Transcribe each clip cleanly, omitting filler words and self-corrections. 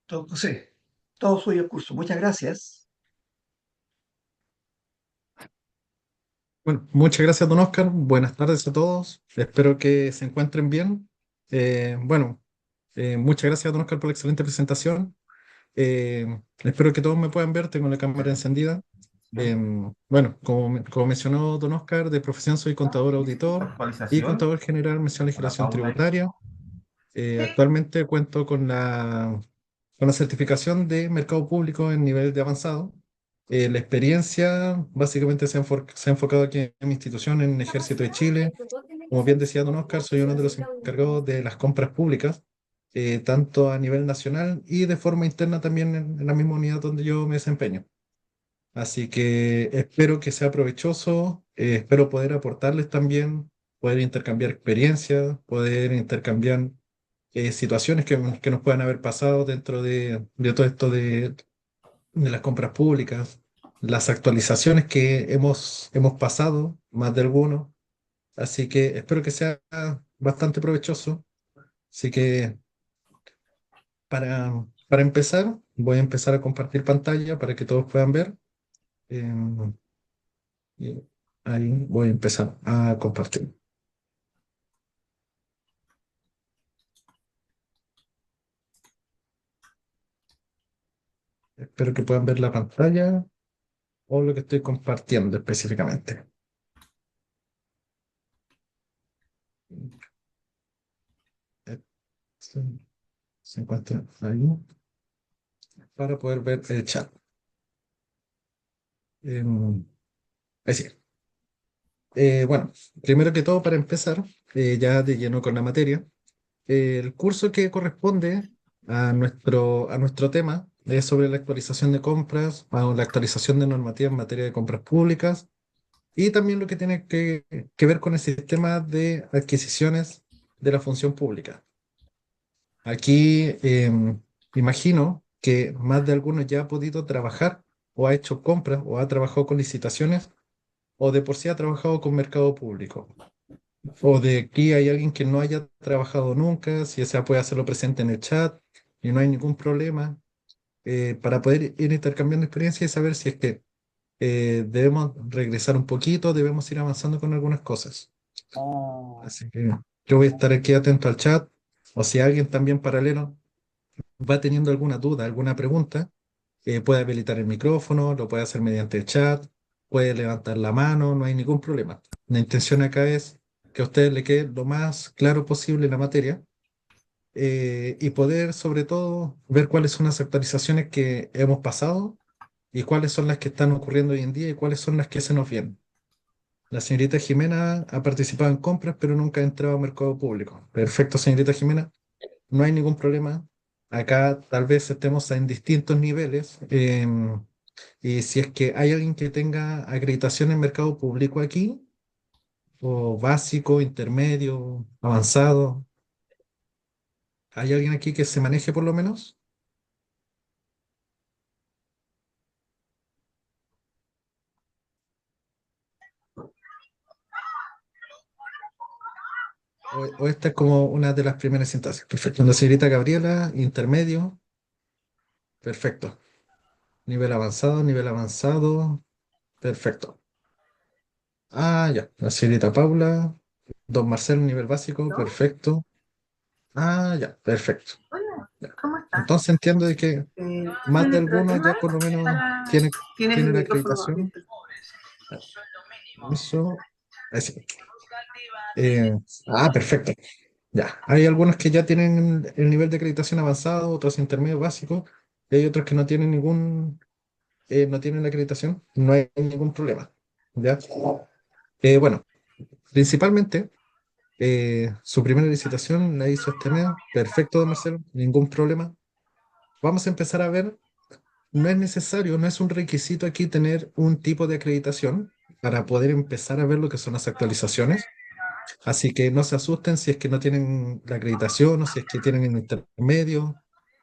Todo, sí, todo suyo el curso. Muchas gracias. Bueno, muchas gracias, don Oscar. Buenas tardes a todos. Espero que se encuentren bien. Muchas gracias, don Oscar, por la excelente presentación. Espero que todos me puedan ver. Tengo la cámara encendida. Como mencionó don Oscar, de profesión soy contador auditor y Actualización contador general, mención a la legislación Paula. tributaria. Actualmente cuento con la certificación de mercado público en nivel de avanzado. La experiencia básicamente se ha enfocado aquí en mi institución, en Ejército de Chile. Como bien decía don Oscar, soy uno de los encargados de las compras públicas, tanto a nivel nacional y de forma interna también en la misma unidad donde yo me desempeño. Así que espero que sea provechoso, espero poder aportarles también, poder intercambiar experiencias, poder intercambiar situaciones que nos puedan haber pasado dentro de todo esto de las compras públicas, las actualizaciones que hemos pasado, más de algunos. Así que espero que sea bastante provechoso. Así que para empezar, voy a empezar a compartir pantalla para que todos puedan ver. Em, y ahí voy a empezar a compartir. Espero que puedan ver la pantalla o lo que estoy compartiendo específicamente. Eh, Se se encuentra ahí para poder ver el chat. Em, Ahí sí. Bueno, primero que todo, para empezar, ya de lleno con la materia, el curso que corresponde a nuestro tema es sobre la actualización de compras, o la actualización de normativa en materia de compras públicas y también lo que tiene que ver con el sistema de adquisiciones de la función pública. Aquí imagino que más de alguno ya ha podido trabajar o ha hecho compras o ha trabajado con licitaciones o de por sí ha trabajado con mercado público. O de aquí hay alguien que no haya trabajado nunca, si desea puede hacerlo presente en el chat y no hay ningún problema, para poder ir intercambiando experiencias y saber si es que debemos regresar un poquito, debemos ir avanzando con algunas cosas. Así que yo voy a estar aquí atento al chat, o si alguien también paralelo va teniendo alguna duda, alguna pregunta, puede habilitar el micrófono, lo puede hacer mediante el chat, puede levantar la mano, no hay ningún problema. La intención acá es que a ustedes le quede lo más claro posible la materia, y poder sobre todo ver cuáles son las actualizaciones que hemos pasado y cuáles son las que están ocurriendo hoy en día y cuáles son las que se nos vienen. La señorita Jimena ha participado en compras, pero nunca ha entrado a mercado público. Perfecto, señorita Jimena, no hay ningún problema. Acá tal vez estemos en distintos niveles. Y si es que hay alguien que tenga acreditación en mercado público aquí, o básico, intermedio, avanzado, ¿hay alguien aquí que se maneje por lo menos? O esta es como una de las primeras instancias. Perfecto. La señorita Gabriela, intermedio, perfecto. Nivel avanzado, perfecto. Ah, ya. La señorita Paula, don Marcelo, nivel básico, ¿No? perfecto. Ah, ya, perfecto. Hola, Ya. ¿cómo estás? Entonces entiendo de que más de ¿Tienes algunos ya problemas por lo menos para... tiene, Tienes el tienen micrófono acreditación. abierto. Ah, eso, así. Eh, Perfecto. Ya. Hay algunos que ya tienen el nivel de acreditación avanzado, otros intermedio básico, y hay otros que no tienen no tienen la acreditación. No hay ningún problema. ¿Ya? Bueno, principalmente. Su primera licitación la hizo este mes. Perfecto, don Marcelo, ningún problema. Vamos a empezar a ver. No es necesario, no es un requisito aquí tener un tipo de acreditación para poder empezar a ver lo que son las actualizaciones. Así que no se asusten si es que no tienen la acreditación o si es que tienen el intermedio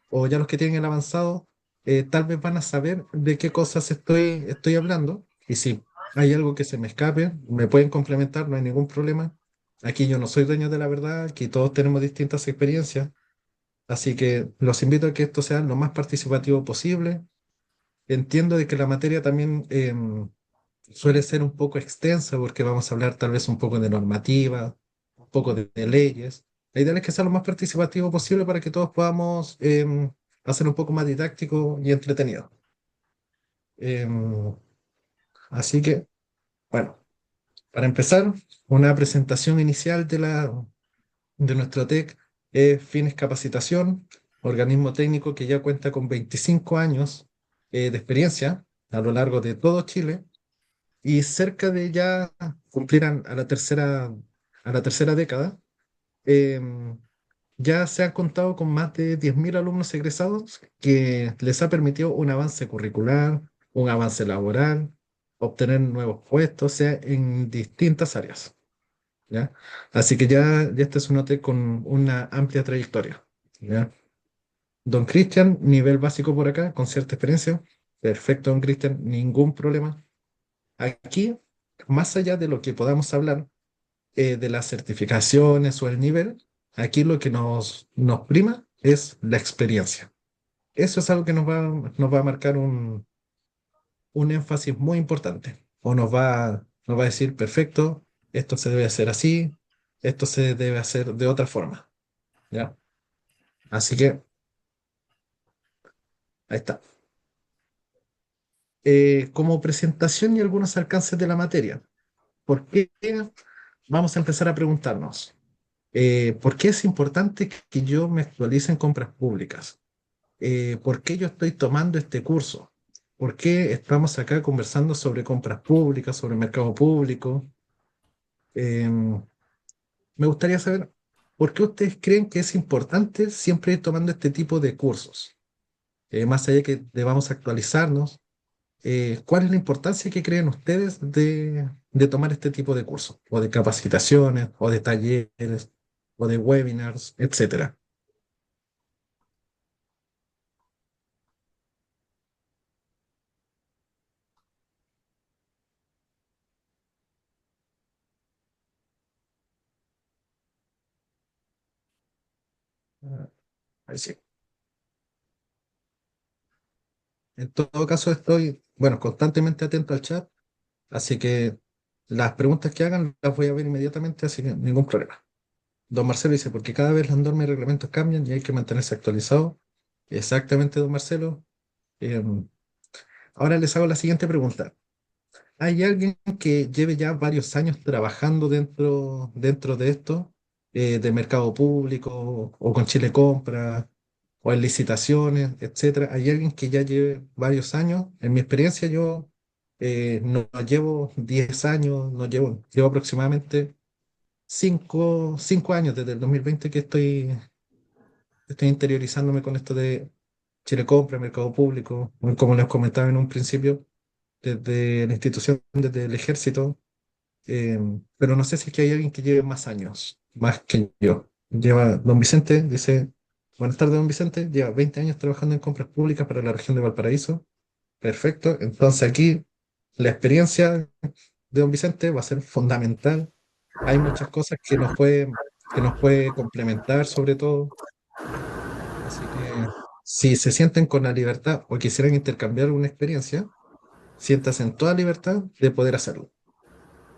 o ya los que tienen el avanzado, tal vez van a saber de qué cosas estoy hablando. Y si hay algo que se me escape, me pueden complementar, no hay ningún problema. Aquí yo no soy dueño de la verdad, aquí todos tenemos distintas experiencias. Así que los invito a que esto sea lo más participativo posible. Entiendo de que la materia también suele ser un poco extensa porque vamos a hablar tal vez un poco de normativa, un poco de leyes. La idea es que sea lo más participativo posible para que todos podamos hacer un poco más didáctico y entretenido. Em, Así que, bueno, para empezar, una presentación inicial de nuestro TEC es Fines Capacitación, organismo técnico que ya cuenta con 25 años de experiencia a lo largo de todo Chile y cerca de ya cumplir a la tercera década. em, ya se han contado con más de 10.000 alumnos egresados que les ha permitido un avance curricular, un avance laboral, obtener nuevos puestos, o sea, en distintas áreas. ¿Ya? Así que ya este es un hotel con una amplia trayectoria. ¿Ya? Don Cristian, nivel básico por acá, con cierta experiencia. Perfecto, don Cristian, ningún problema. Aquí, más allá de lo que podamos hablar de las certificaciones o el nivel, aquí lo que nos prima es la experiencia. Eso es algo que nos va a marcar un énfasis muy importante. O nos va a decir, perfecto, esto se debe hacer así, esto se debe hacer de otra forma. ¿Ya? Así que ahí está. Como presentación y algunos alcances de la materia. ¿Por qué? Vamos a empezar a preguntarnos. ¿Por qué es importante que yo me actualice en compras públicas? ¿Por qué yo estoy tomando este curso? ¿Por qué estamos acá conversando sobre compras públicas, sobre mercado público? Em, Me gustaría saber por qué ustedes creen que es importante siempre ir tomando este tipo de cursos. Más allá de que debamos actualizarnos, ¿cuál es la importancia que creen ustedes de tomar este tipo de cursos, o de capacitaciones, o de talleres, o de webinars, etcétera? Ah, ahí sí. En todo caso, estoy, bueno, constantemente atento al chat, así que las preguntas que hagan las voy a ver inmediatamente, así que ningún problema. Don Marcelo dice, porque cada vez las normas y reglamentos cambian y hay que mantenerse actualizado. Exactamente, don Marcelo. Em, Ahora les hago la siguiente pregunta. ¿Hay alguien que lleve ya varios años trabajando dentro de esto, de mercado público o con Chile Compra o en licitaciones, etcétera? ¿Hay alguien que ya lleve varios años? En mi experiencia yo no llevo 10 años, no llevo aproximadamente 5 años desde el 2020 que estoy interiorizándome con esto de Chile Compra, mercado público, como les comentaba en un principio, desde la institución, desde el ejército, pero no sé si es que hay alguien que lleve más años, más que yo. Don Vicente, dice, buenas tardes, don Vicente, lleva 20 años trabajando en compras públicas para la región de Valparaíso. Perfecto, entonces aquí la experiencia de don Vicente va a ser fundamental. Hay muchas cosas que nos puede complementar sobre todo, así que si se sienten con la libertad o quisieran intercambiar una experiencia, siéntanse en toda libertad de poder hacerlo.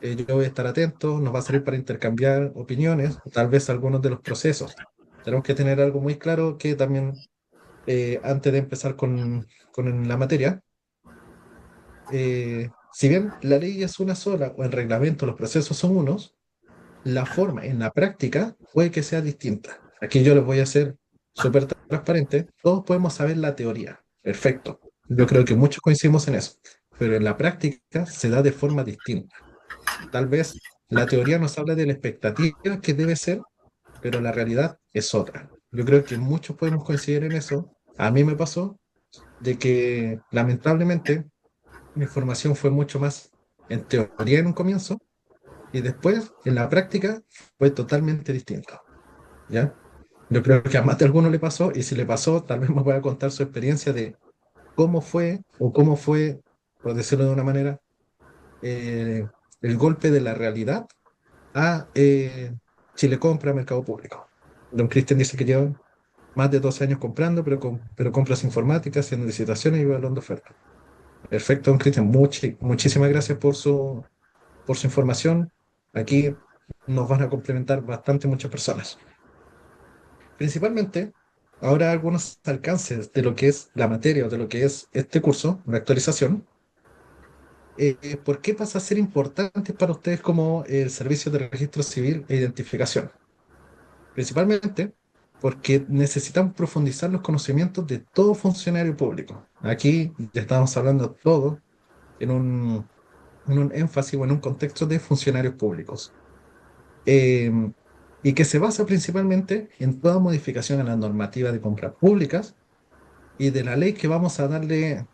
Yo voy a estar atento, nos va a servir para intercambiar opiniones, tal vez algunos de los procesos. Tenemos que tener algo muy claro que también, antes de empezar con la materia, si bien la ley es una sola o el reglamento, los procesos son unos, la forma en la práctica puede que sea distinta. Aquí yo les voy a hacer súper transparente. Todos podemos saber la teoría. Perfecto. Yo creo que muchos coincidimos en eso. Pero en la práctica se da de forma distinta. Tal vez la teoría nos habla de la expectativa que debe ser, pero la realidad es otra. Yo creo que muchos podemos coincidir en eso. A mí me pasó de que lamentablemente mi formación fue mucho más en teoría en un comienzo y después en la práctica fue totalmente distinto. ¿Ya? Yo creo que a más de alguno le pasó y si le pasó, tal vez me pueda contar su experiencia de cómo fue, por decirlo de una manera, eh, el golpe de la realidad a Chile Compra, Mercado Público. Don Cristian dice que lleva. más de 12 años comprando, pero compras informáticas, haciendo licitaciones y evaluando ofertas. Perfecto, don Cristian. Muchísimas gracias por su información. Aquí nos van a complementar bastante muchas personas. Principalmente, ahora algunos alcances de lo que es la materia o de lo que es este curso, la actualización. ¿Por qué pasa a ser importante para ustedes como el Servicio de Registro Civil e Identificación? Principalmente porque necesitamos profundizar los conocimientos de todo funcionario público. Aquí ya estamos hablando todo en un énfasis o en un contexto de funcionarios públicos. Eh, y que se basa principalmente en toda modificación a la normativa de compras públicas y de la ley que vamos a darle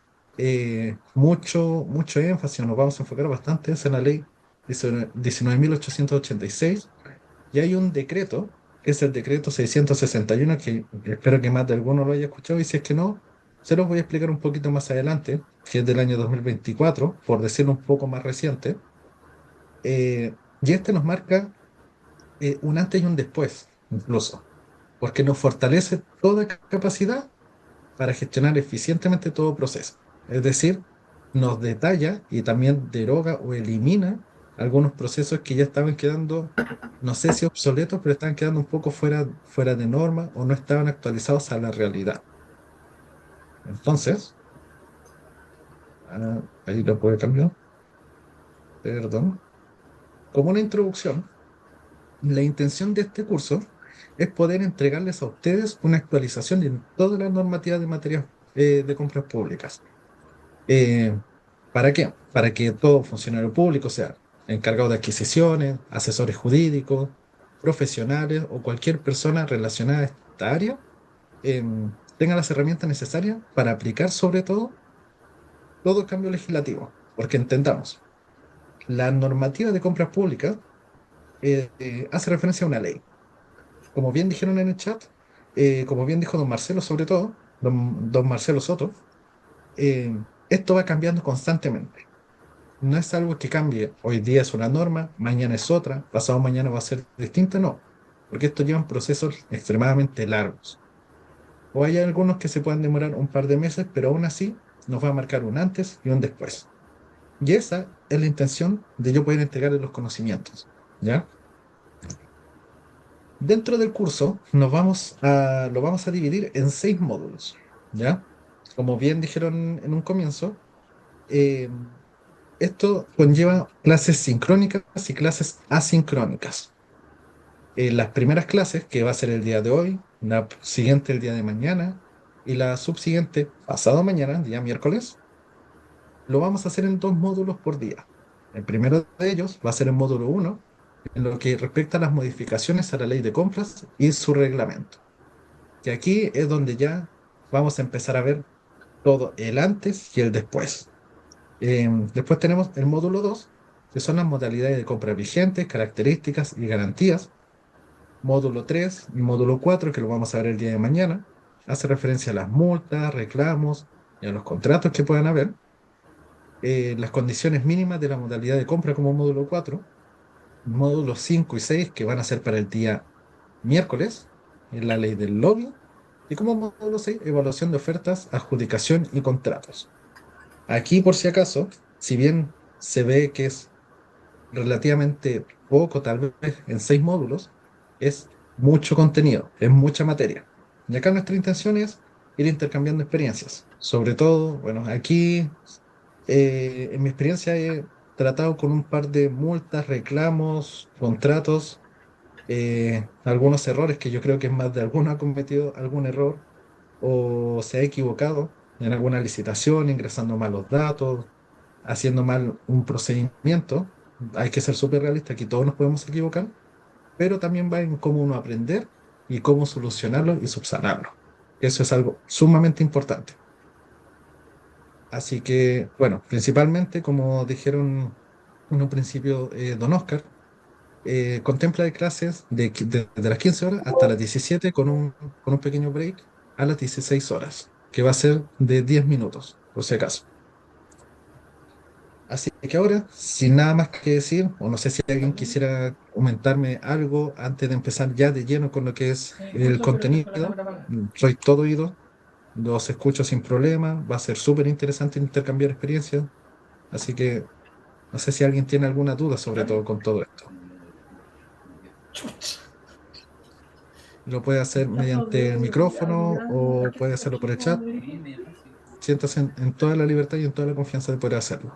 mucho énfasis, nos vamos a enfocar bastante es en la ley 19.886 y hay un decreto, que es el decreto 661 que espero que más de alguno lo haya escuchado y si es que no, se los voy a explicar un poquito más adelante, que es del año 2024 por decirlo un poco más reciente, y este nos marca un antes y un después, incluso, porque nos fortalece toda capacidad para gestionar eficientemente todo proceso. Es decir, nos detalla y también deroga o elimina algunos procesos que ya estaban quedando, no sé si obsoletos, pero estaban quedando un poco fuera de norma o no estaban actualizados a la realidad. Entonces, ahí lo puede cambiar, perdón. Como una introducción, la intención de este curso es poder entregarles a ustedes una actualización en todas las normativas de materias de compras públicas. Eh, ¿Para qué? Para que todo funcionario público, sea encargado de adquisiciones, asesores jurídicos, profesionales o cualquier persona relacionada a esta área, tenga las herramientas necesarias para aplicar sobre todo cambio legislativo. Porque entendamos, la normativa de compras públicas hace referencia a una ley. Como bien dijeron en el chat, como bien dijo don Marcelo sobre todo, don Marcelo Soto, esto va cambiando constantemente. No es algo que cambie. Hoy día es una norma, mañana es otra, pasado mañana va a ser distinta, no. Porque esto llevan procesos extremadamente largos. O hay algunos que se pueden demorar un par de meses, pero aún así nos va a marcar un antes y un después. Y esa es la intención de yo poder entregarles los conocimientos. ¿Ya? Dentro del curso lo vamos a dividir en 6 módulos. ¿Ya? Como bien dijeron en un comienzo, eh, esto conlleva clases sincrónicas y clases asincrónicas. Las primeras clases, que va a ser el día de hoy, la siguiente el día de mañana y la subsiguiente pasado mañana, día miércoles, lo vamos a hacer en 2 módulos por día. El primero de ellos va a ser el módulo 1, en lo que respecta a las modificaciones a la ley de compras y su reglamento. Que aquí es donde ya vamos a empezar a ver todo el antes y el después. Después tenemos el módulo 2 que son las modalidades de compra vigentes, características y garantías. Módulo 3 y módulo 4 que lo vamos a ver el día de mañana, hace referencia a las multas, reclamos y a los contratos que puedan haber. Las condiciones mínimas de la modalidad de compra como módulo 4. Módulos 5 y 6 que van a ser para el día miércoles, en la ley del lobby. Y como módulo 6 evaluación de ofertas, adjudicación y contratos. Aquí, por si acaso, si bien se ve que es relativamente poco, tal vez en 6 módulos, es mucho contenido, es mucha materia. Y acá nuestra intención es ir intercambiando experiencias. Sobre todo, bueno, aquí en mi experiencia he tratado con un par de multas, reclamos, contratos, algunos errores que yo creo que más de alguno ha cometido algún error o se ha equivocado en alguna licitación, ingresando malos datos, haciendo mal un procedimiento. Hay que ser súper realista, aquí todos nos podemos equivocar, pero también va en cómo uno aprender y cómo solucionarlo y subsanarlo. Eso es algo sumamente importante. Así que, bueno, principalmente, como dijeron en un principio don Oscar, contempla de clases de las 15 horas hasta las 17 con un pequeño break a las 16 horas, que va a ser de 10 minutos, por si acaso. Así que ahora, sin nada más que decir, o no sé si alguien quisiera comentarme algo antes de empezar ya de lleno con lo que es el contenido, soy todo oído, los escucho sin problema, va a ser súper interesante intercambiar experiencias, así que no sé si alguien tiene alguna duda sobre todo con todo esto. Lo puede hacer mediante el micrófono o puede hacerlo por el chat. Siéntase en toda la libertad y en toda la confianza de poder hacerlo.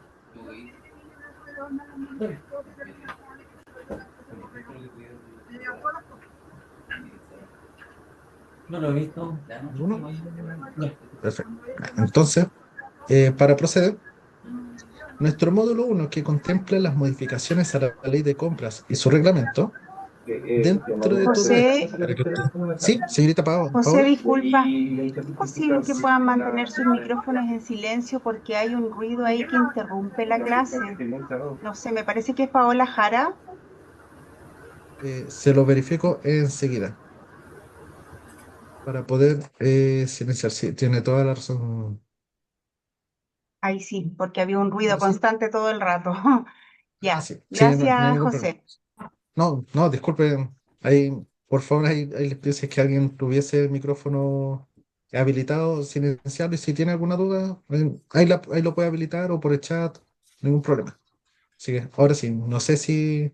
No lo he visto. ¿Alguno? No. Perfecto. Entonces, para proceder, nuestro módulo uno que contempla las modificaciones a la ley de compras y su reglamento, dentro de todo esto, José, para que usted... Sí, señorita José, Paola. disculpa, ¿es posible que puedan mantener sus micrófonos en silencio porque hay un ruido ahí que interrumpe la clase? No sé, me parece que es Paola Jara. Se lo verifico enseguida para poder silenciar. Sí, tiene toda la razón. Ahí sí, porque había un ruido constante todo el rato. Ah, Ya, sí, sí, no hay gracias, ningún problema. José. No, no, disculpen. Ahí, por favor, ahí les pido si es que alguien tuviese el micrófono habilitado, silenciarlo. Y si tiene alguna duda, ahí lo puede habilitar o por el chat, ningún problema. Así que ahora sí, no sé si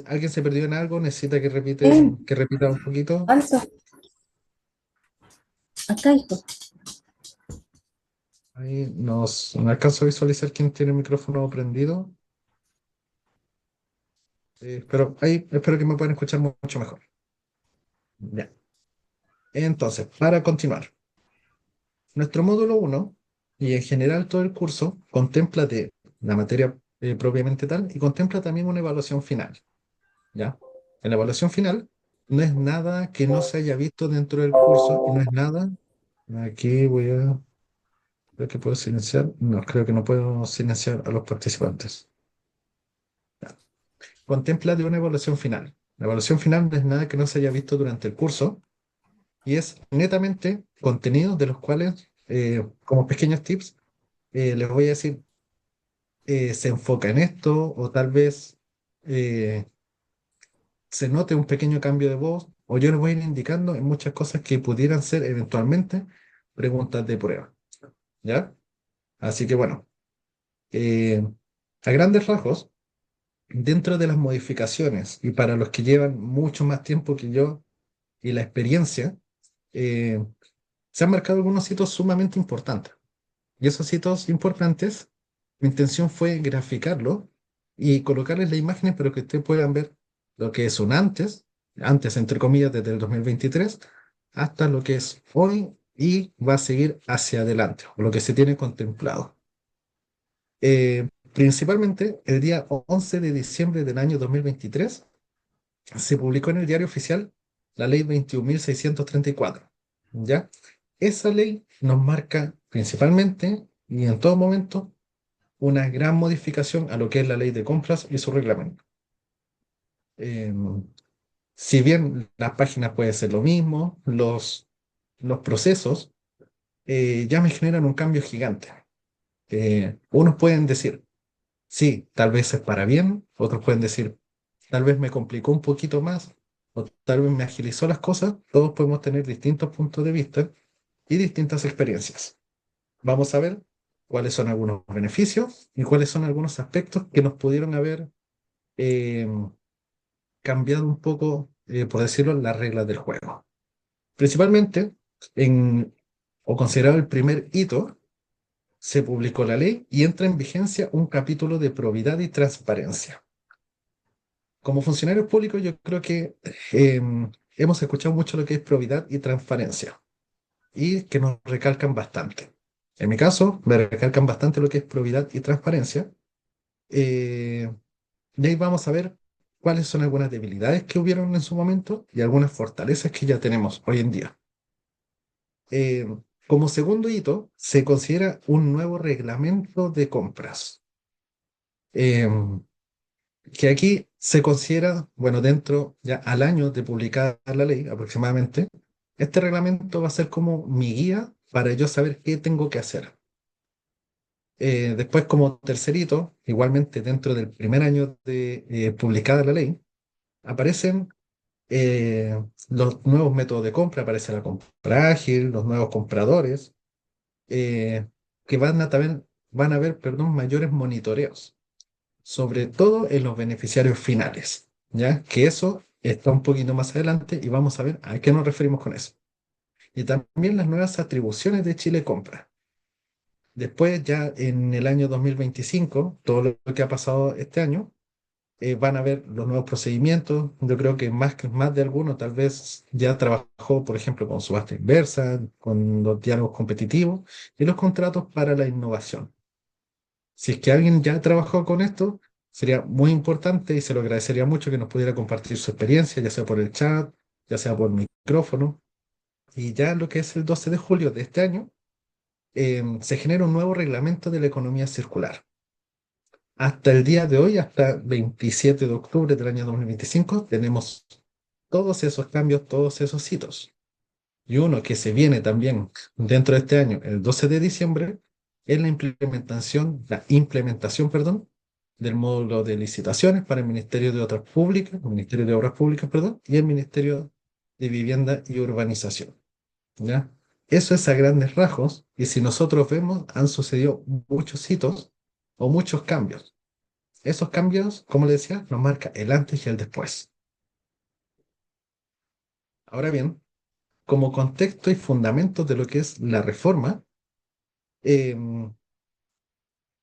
alguien se perdió en algo, necesita que repita un poquito. Alza, acá, hijo. Ahí no alcanzo a visualizar quién tiene el micrófono prendido, pero ahí espero que me puedan escuchar mucho mejor. Ya. Entonces, para continuar. Nuestro módulo uno y en general todo el curso contempla de la materia propiamente tal y contempla también una evaluación final, ¿ya? En la evaluación final no es nada que no se haya visto dentro del curso y no es nada. Aquí creo que puedo silenciar. No, creo que no puedo silenciar a los participantes. Contempla de una evaluación final. La evaluación final no es nada que no se haya visto durante el curso y es netamente contenidos de los cuales, como pequeños tips, les voy a decir se enfoca en esto o tal vez eh, se note un pequeño cambio de voz o yo les voy a ir indicando en muchas cosas que pudieran ser eventualmente preguntas de prueba, ¿ya? Así que bueno, eh, a grandes rasgos, dentro de las modificaciones y para los que llevan mucho más tiempo que yo y la experiencia, eh, se han marcado algunos hitos sumamente importantes. Y esos hitos importantes, mi intención fue graficarlo y colocarles las imágenes para que ustedes puedan ver lo que es un antes entre comillas desde el 2023, hasta lo que es hoy y va a seguir hacia adelante, o lo que se tiene contemplado. Principalmente el día 11 de diciembre del año 2023 se publicó en el diario oficial la ley 21.634, ¿ya? Esa ley nos marca principalmente y en todo momento una gran modificación a lo que es la ley de compras y su reglamento. Eh, si bien las páginas pueden ser lo mismo, los procesos ya me generan un cambio gigante. Unos pueden decir, sí, tal vez es para bien, otros pueden decir, tal vez me complicó un poquito más, o tal vez me agilizó las cosas. Todos podemos tener distintos puntos de vista y distintas experiencias. Vamos a ver cuáles son algunos beneficios y cuáles son algunos aspectos que nos pudieron haber eh, cambiado un poco, por decirlo, las reglas del juego. Principalmente, en, o considerado el primer hito, se publicó la ley y entra en vigencia un capítulo de probidad y transparencia. Como funcionarios públicos, yo creo que eh, hemos escuchado mucho lo que es probidad y transparencia y que nos recalcan bastante. En mi caso, me recalcan bastante lo que es probidad y transparencia. Eh, y ahí vamos a ver cuáles son algunas debilidades que hubieron en su momento y algunas fortalezas que ya tenemos hoy en día. Eh, Como segundo hito, se considera un nuevo reglamento de compras, eh, que aquí se considera, bueno, dentro ya al año de publicar la ley aproximadamente, este reglamento va a ser como mi guía para yo saber qué tengo que hacer. Después, como tercerito, igualmente dentro del primer año de publicada la ley, aparecen los nuevos métodos de compra, aparece la compra ágil, los nuevos compradores, eh, que también, van a haber, perdón, mayores monitoreos, sobre todo en los beneficiarios finales, ¿ya? Que eso está un poquito más adelante y vamos a ver a qué nos referimos con eso. Y también las nuevas atribuciones de Chile Compra. Después, ya en el año 2025, todo lo que ha pasado este año, van a ver los nuevos procedimientos. Yo creo que más de alguno tal vez ya trabajó, por ejemplo, con subasta inversa, con los diálogos competitivos y los contratos para la innovación. Si es que alguien ya trabajó con esto, sería muy importante y se lo agradecería mucho que nos pudiera compartir su experiencia, ya sea por el chat, ya sea por micrófono. Y ya lo que es el 12 de julio de este año, se genera un nuevo reglamento de la economía circular. Hasta el día de hoy, hasta 27 de octubre del año 2025, tenemos todos esos cambios, todos esos hitos. Y uno que se viene también dentro de este año, el 12 de diciembre, es la implementación, perdón, del módulo de licitaciones para el Ministerio de Obras Públicas, el Ministerio de Obras Públicas, perdón, y el Ministerio de Vivienda y Urbanización. ¿Ya? Eso es a grandes rasgos, y si nosotros vemos, han sucedido muchos hitos o muchos cambios. Esos cambios, como le decía, nos marca el antes y el después. Ahora bien, como contexto y fundamento de lo que es la reforma, em,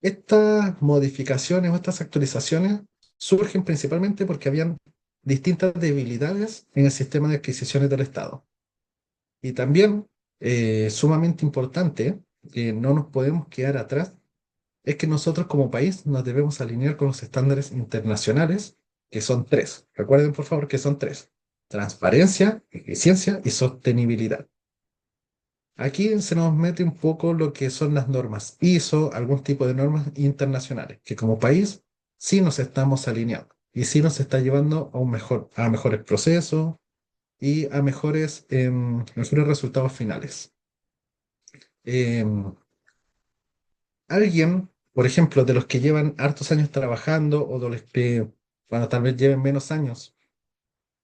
estas modificaciones o estas actualizaciones surgen principalmente porque habían distintas debilidades en el sistema de adquisiciones del Estado. Y también, sumamente importante, que no nos podemos quedar atrás, es que nosotros como país nos debemos alinear con los estándares internacionales, que son tres. Recuerden, por favor, que son tres: transparencia, eficiencia y sostenibilidad. Aquí se nos mete un poco lo que son las normas ISO, algún tipo de normas internacionales, que como país sí nos estamos alineando y sí nos está llevando a mejores procesos y a mejores resultados finales. Em, Alguien, por ejemplo, de los que llevan hartos años trabajando o de los que, bueno, tal vez lleven menos años,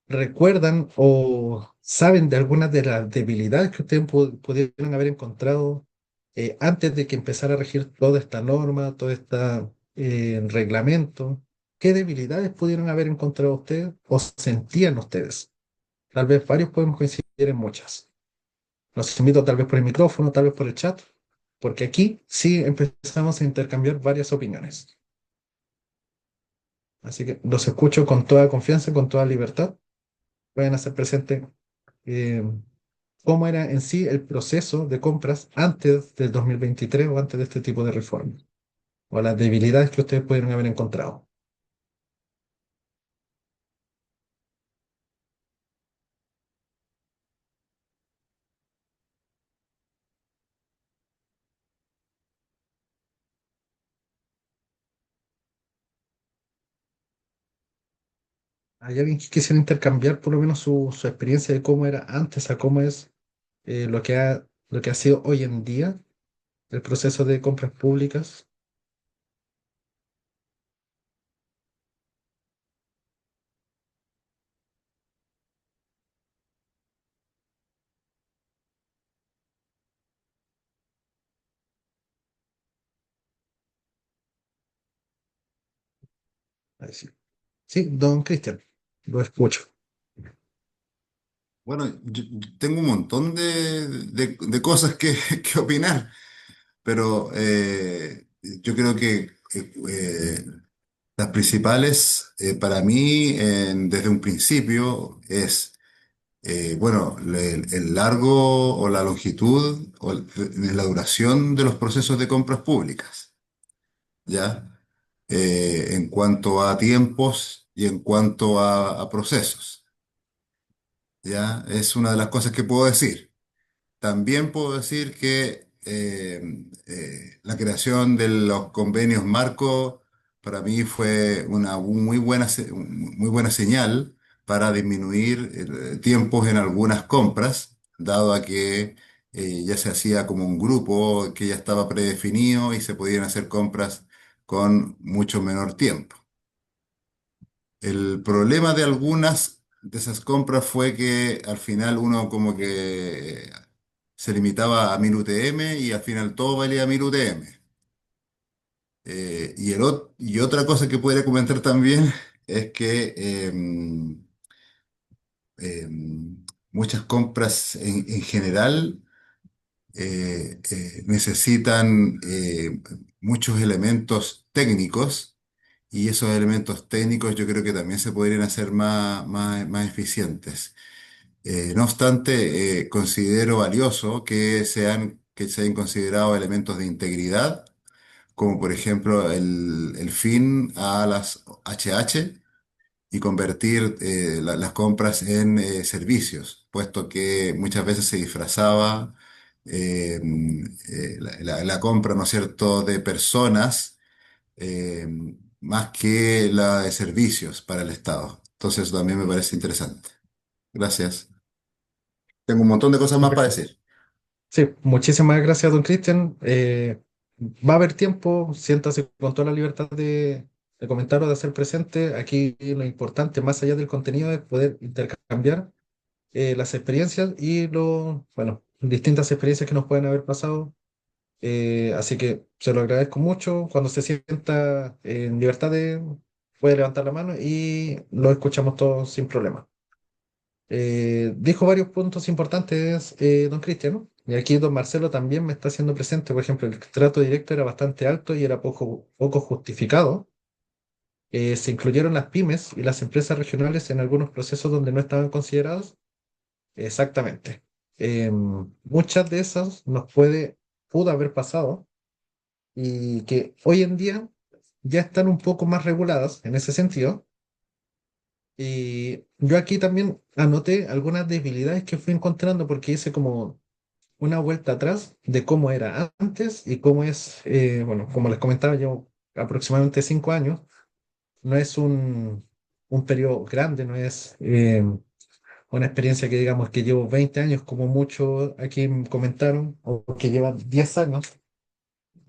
recuerdan o saben de algunas de las debilidades que ustedes pudieron haber encontrado antes de que empezara a regir toda esta norma, todo este reglamento. ¿Qué debilidades pudieron haber encontrado ustedes o sentían ustedes? Tal vez varios podemos coincidir en muchas. Los invito tal vez por el micrófono, tal vez por el chat, porque aquí sí empezamos a intercambiar varias opiniones. Así que los escucho con toda confianza, con toda libertad. Pueden hacer presente eh, cómo era en sí el proceso de compras antes del 2023 o antes de este tipo de reforma, o las debilidades que ustedes pudieron haber encontrado. ¿Hay alguien que quisiera intercambiar por lo menos su experiencia de cómo era antes a cómo es lo que ha sido hoy en día el proceso de compras públicas? Ahí sí. Sí, don Cristian, lo escucho. Bueno, yo tengo un montón de cosas que opinar, pero yo creo que las principales para mí desde un principio es, bueno, el largo o la longitud la duración de los procesos de compras públicas, ¿ya? En cuanto a tiempos y en cuanto a procesos, ¿ya? Es una de las cosas que puedo decir. También puedo decir que la creación de los convenios marco para mí fue una muy buena señal para disminuir tiempos en algunas compras, dado a que ya se hacía como un grupo que ya estaba predefinido y se podían hacer compras con mucho menor tiempo. El problema de algunas de esas compras fue que al final uno como que se limitaba a 1000 UTM y al final todo valía 1000 UTM. Y otra cosa que podría comentar también es que muchas compras en general necesitan muchos elementos técnicos y esos elementos técnicos yo creo que también se podrían hacer más eficientes. No obstante, considero valioso que se hayan considerado elementos de integridad, como por ejemplo el fin a las HH y convertir las compras en servicios, puesto que muchas veces se disfrazaba la compra, ¿no es cierto?, de personas eh, más que la de servicios para el Estado. Entonces, eso también me parece interesante. Gracias. Tengo un montón de cosas más para Perfecto. decir. Sí, muchísimas gracias, don Cristian. Va a haber tiempo, siéntase con toda la libertad de comentar o de hacer presente. Aquí lo importante, más allá del contenido, es poder intercambiar las experiencias y bueno, distintas experiencias que nos pueden haber pasado. Así que se lo agradezco mucho. Cuando se sienta en libertad puede levantar la mano y lo escuchamos todos sin problema. Dijo varios puntos importantes, don Cristian, ¿no? Y aquí don Marcelo también me está haciendo presente. Por ejemplo, el trato directo era bastante alto y era poco justificado. Se incluyeron las pymes y las empresas regionales en algunos procesos donde no estaban considerados. Exactamente. Muchas de esas pudo haber pasado y que hoy en día ya están un poco más reguladas en ese sentido. Y yo aquí también anoté algunas debilidades que fui encontrando porque hice como una vuelta atrás de cómo era antes y cómo es, bueno, como les comentaba, llevo aproximadamente 5 años. No es un periodo grande, no es una experiencia que digamos que llevo 20 años, como mucho aquí me comentaron, o que llevan 10 años,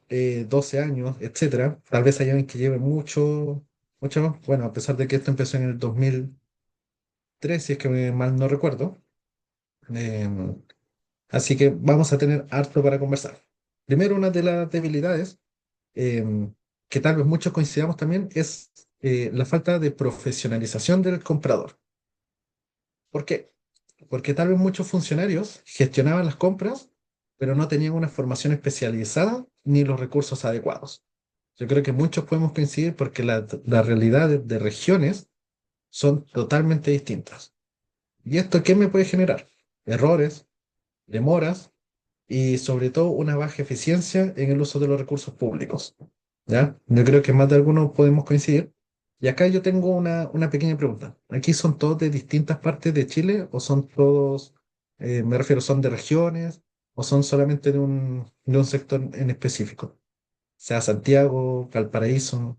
12 años, etcétera. Tal vez hay alguien que lleve mucho más. Bueno, a pesar de que esto empezó en el 2003, si es que mal no recuerdo. Em, Así que vamos a tener harto para conversar. Primero, una de las debilidades, que tal vez muchos coincidamos también, es la falta de profesionalización del comprador. ¿Por qué? Porque tal vez muchos funcionarios gestionaban las compras, pero no tenían una formación especializada ni los recursos adecuados. Yo creo que muchos podemos coincidir porque las realidades de regiones son totalmente distintas. ¿Y esto qué me puede generar? Errores, demoras y sobre todo una baja eficiencia en el uso de los recursos públicos. ¿Ya? Yo creo que más de algunos podemos coincidir. Y acá yo tengo una pequeña pregunta. ¿Aquí son todos de distintas partes de Chile o son todos, me refiero, son de regiones o son solamente de un sector en específico? Sea Santiago, Valparaíso.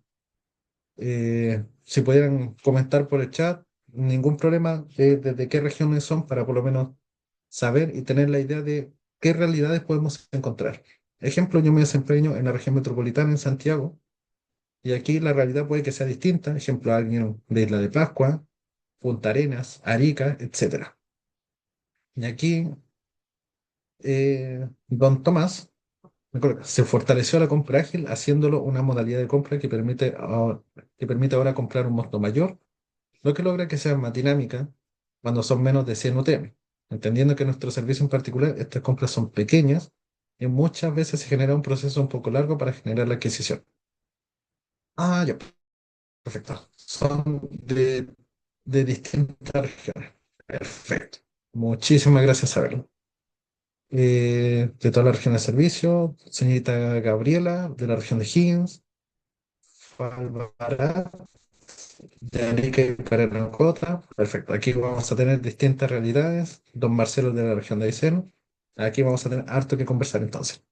Si pudieran comentar por el chat, ningún problema desde qué regiones son para por lo menos saber y tener la idea de qué realidades podemos encontrar. Ejemplo, yo me desempeño en la región metropolitana en Santiago y aquí la realidad puede que sea distinta. Ejemplo, alguien de Isla de Pascua, Punta Arenas, Arica, etcétera. Y aquí, don Tomás me acuerdo, se fortaleció la compra ágil haciéndolo una modalidad de compra que permite ahora comprar un monto mayor, lo que logra que sea más dinámica cuando son menos de 100 UTM. Entendiendo que en nuestro servicio en particular estas compras son pequeñas y muchas veces se genera un proceso un poco largo para generar la adquisición. Ah, ya, perfecto. Son de distintas regiones. Perfecto. Muchísimas gracias, saberlo. De toda la región de servicio, señorita Gabriela, de la región de Higgins, Alvarado, de Arica y Parinacota. Perfecto. Aquí vamos a tener distintas realidades. Don Marcelo de la región de Aysén. Aquí vamos a tener harto que conversar entonces.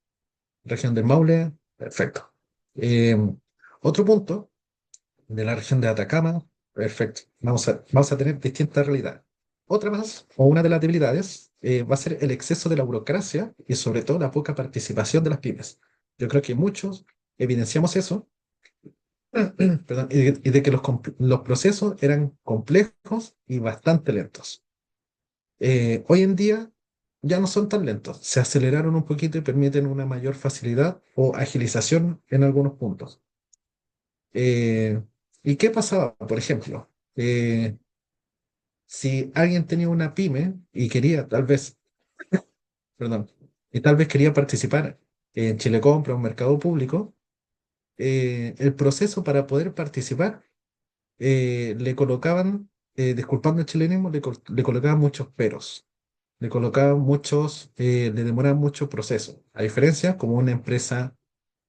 Región del Maule. Perfecto. Eh, Otro punto de la región de Atacama. Perfecto. Vamos a tener distintas realidades. Otra más, o una de las debilidades, va a ser el exceso de la burocracia y sobre todo la poca participación de las pymes. Yo creo que muchos evidenciamos eso, perdón, y de que los procesos eran complejos y bastante lentos. Hoy en día ya no son tan lentos, se aceleraron un poquito y permiten una mayor facilidad o agilización en algunos puntos. Eh, ¿Y qué pasaba? Por ejemplo, si alguien tenía una pyme y quería tal vez, perdón, y tal vez quería participar en Chile Compra, un mercado público, el proceso para poder participar le colocaban, disculpando el chilenismo, le colocaban muchos peros, le colocaban muchos, le demoraban mucho proceso, a diferencia como una empresa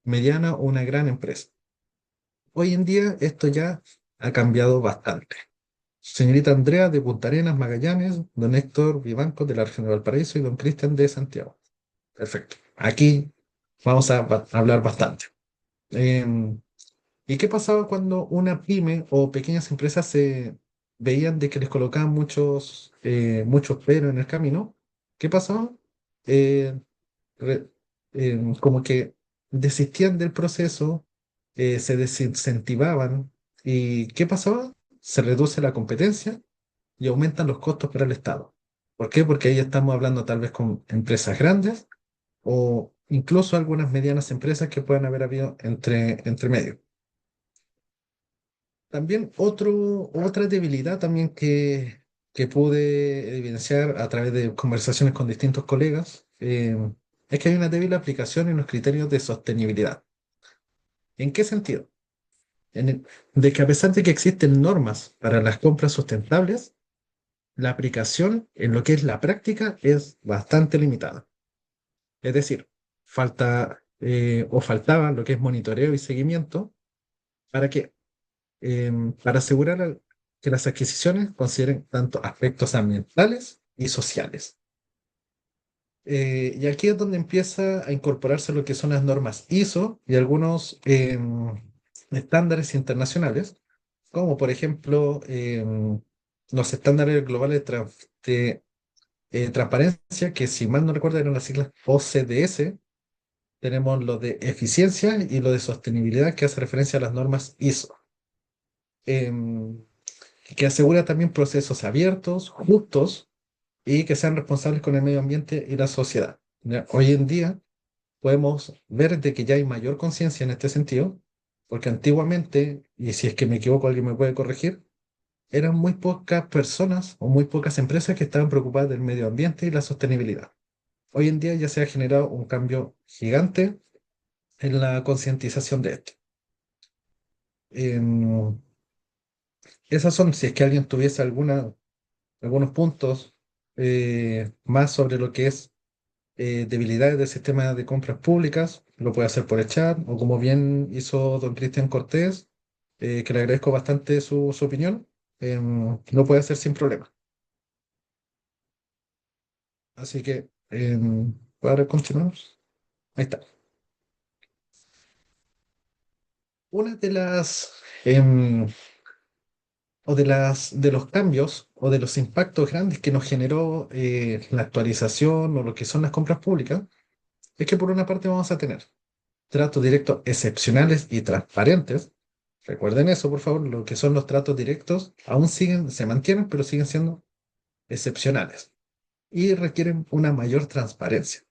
mediana o una gran empresa. Hoy en día esto ya ha cambiado bastante. Señorita Andrea de Punta Arenas, Magallanes, don Héctor Vivanco de la región de Valparaíso y don Cristian de Santiago. Perfecto. Aquí vamos a hablar bastante. Em, ¿Y qué pasaba cuando una pyme o pequeñas empresas se veían de que les colocaban muchos peros en el camino? ¿Qué pasaba? Eh, re- Como que desistían del proceso, se desincentivaban. ¿Y qué pasaba? Se reduce la competencia y aumentan los costos para el Estado. ¿Por qué? Porque ahí estamos hablando tal vez con empresas grandes o incluso algunas medianas empresas que puedan haber habido entre medio. También otra debilidad también que pude evidenciar a través de conversaciones con distintos colegas, es que hay una débil aplicación en los criterios de sostenibilidad. ¿En qué sentido? De que a pesar de que existen normas para las compras sustentables, la aplicación en lo que es la práctica es bastante limitada. Es decir, faltaba lo que es monitoreo y seguimiento para que para asegurar que las adquisiciones consideren tanto aspectos ambientales y sociales. Y aquí es donde empieza a incorporarse lo que son las normas ISO y algunos estándares internacionales, como por ejemplo los estándares globales de transparencia, que si mal no recuerdo eran las siglas OCDS. Tenemos lo de eficiencia y lo de sostenibilidad que hace referencia a las normas ISO. em, que asegura también procesos abiertos, justos y que sean responsables con el medio ambiente y la sociedad. ¿Ya? Hoy en día podemos ver de que ya hay mayor conciencia en este sentido, porque antiguamente, y si es que me equivoco, alguien me puede corregir, eran muy pocas personas o muy pocas empresas que estaban preocupadas del medio ambiente y la sostenibilidad. Hoy en día ya se ha generado un cambio gigante en la concientización de esto. Em, Esas son, si es que alguien tuviese algunos puntos más sobre lo que es debilidades del sistema de compras públicas, lo puede hacer por el chat, o como bien hizo don Cristian Cortés, que le agradezco bastante su opinión, lo puede hacer sin problema. Así que, para continuar, ahí está. Una de las, de los cambios o de los impactos grandes que nos generó la actualización o lo que son las compras públicas, es que por una parte vamos a tener tratos directos excepcionales y transparentes. Recuerden eso, por favor, lo que son los tratos directos aún se mantienen, pero siguen siendo excepcionales y requieren una mayor transparencia.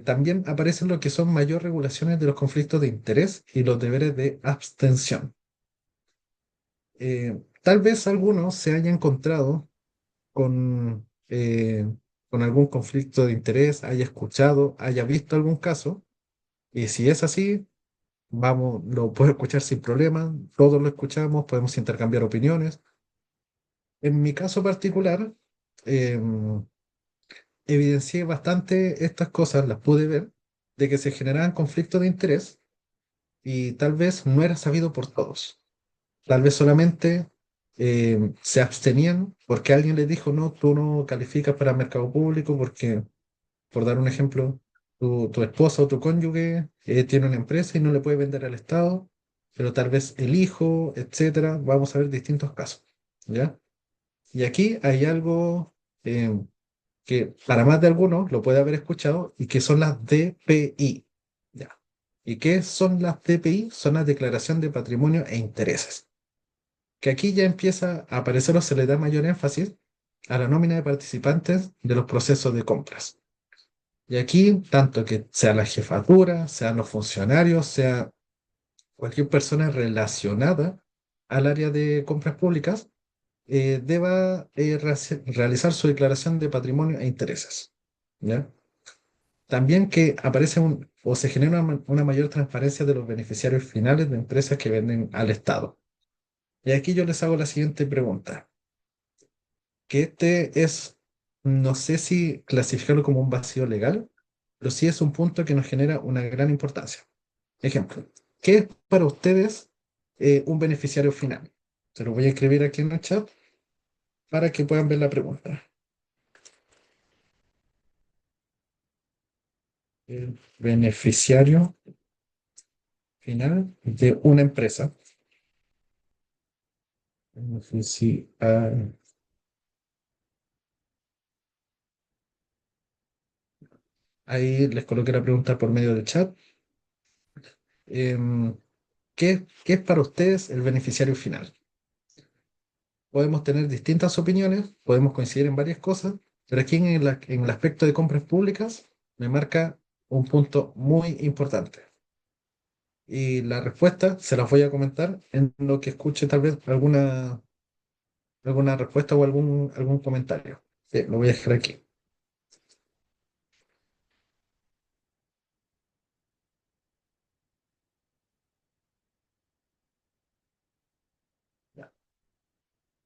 También aparecen lo que son mayor regulaciones de los conflictos de interés y los deberes de abstención. Tal vez algunos se haya encontrado con algún conflicto de interés, haya escuchado, haya visto algún caso, y si es así, vamos, lo puedo escuchar sin problema, todos lo escuchamos, podemos intercambiar opiniones. En mi caso particular, em, evidencié bastante estas cosas, las pude ver, de que se generaban conflictos de interés y tal vez no era sabido por todos. Tal vez solamente se abstenían porque alguien les dijo, no, tú no calificas para mercado público porque, por dar un ejemplo, tu esposa o tu cónyuge tiene una empresa y no le puede vender al Estado, pero tal vez el hijo, etcétera. Vamos a ver distintos casos, ¿ya? Y aquí hay algo que para más de algunos lo puede haber escuchado y que son las DPI. Ya. ¿Y qué son las DPI? Son las declaración de patrimonio e intereses. Que aquí ya empieza a aparecer o se le da mayor énfasis a la nómina de participantes de los procesos de compras. Y aquí, tanto que sea la jefatura, sean los funcionarios, sea cualquier persona relacionada al área de compras públicas, deba realizar su declaración de patrimonio e intereses. ¿Ya? También que aparece o se genera una mayor transparencia de los beneficiarios finales de empresas que venden al Estado. Y aquí yo les hago la siguiente pregunta, que este es, no sé si clasificarlo como un vacío legal, pero sí es un punto que nos genera una gran importancia. Ejemplo, ¿qué es para ustedes un beneficiario final? Se lo voy a escribir aquí en el chat para que puedan ver la pregunta. El beneficiario final de una empresa. Beneficiario. Ahí les coloqué la pregunta por medio del chat. Em, ¿qué es para ustedes el beneficiario final? Podemos tener distintas opiniones, podemos coincidir en varias cosas, pero aquí en el aspecto de compras públicas me marca un punto muy importante. Y la respuesta se las voy a comentar en lo que escuche tal vez alguna respuesta o algún comentario. Sí, lo voy a dejar aquí. Ya.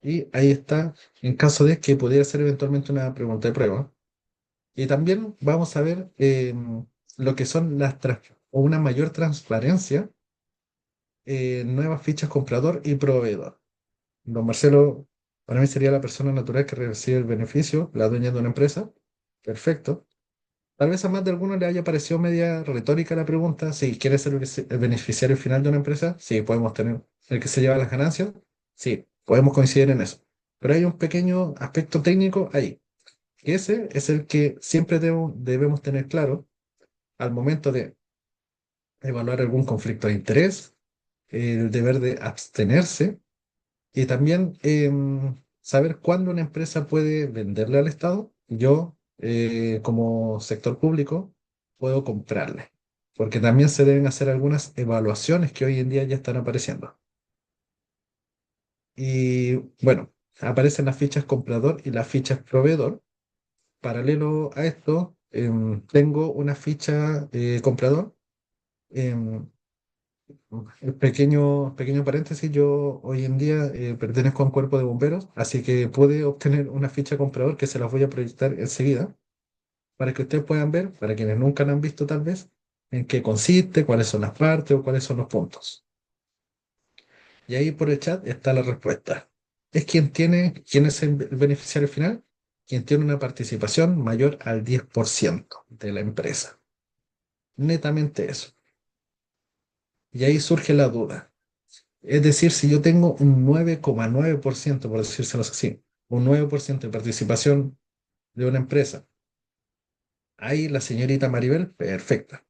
Y ahí está, en caso de que pudiera ser eventualmente una pregunta de prueba. Y también vamos a ver lo que son o una mayor transparencia en nuevas fichas comprador y proveedor. Don Marcelo, para mí sería la persona natural que recibe el beneficio, la dueña de una empresa. Perfecto. Tal vez a más de alguno le haya parecido media retórica la pregunta. Si quiere ser el beneficiario final de una empresa, sí, podemos tener el que se lleva las ganancias. Sí, podemos coincidir en eso. Pero hay un pequeño aspecto técnico ahí. Que ese es el que siempre debemos tener claro al momento de evaluar algún conflicto de interés, el deber de abstenerse y también saber cuándo una empresa puede venderle al Estado. Yo, como sector público, puedo comprarle, porque también se deben hacer algunas evaluaciones que hoy en día ya están apareciendo. Y bueno, aparecen las fichas comprador y las fichas proveedor. Paralelo a esto, tengo una ficha comprador. em, pequeño paréntesis, yo hoy en día pertenezco a un cuerpo de bomberos, así que pude obtener una ficha comprador que se las voy a proyectar enseguida para que ustedes puedan ver, para quienes nunca la han visto tal vez, en qué consiste, cuáles son las partes o cuáles son los puntos. Y ahí por el chat está la respuesta. Es quién es el beneficiario final, quien tiene una participación mayor al 10% de la empresa. Netamente eso. Y ahí surge la duda. Es decir, si yo tengo un 9,9%, por decírselo así, un 9% de participación de una empresa, ahí la señorita Maribel, perfecta.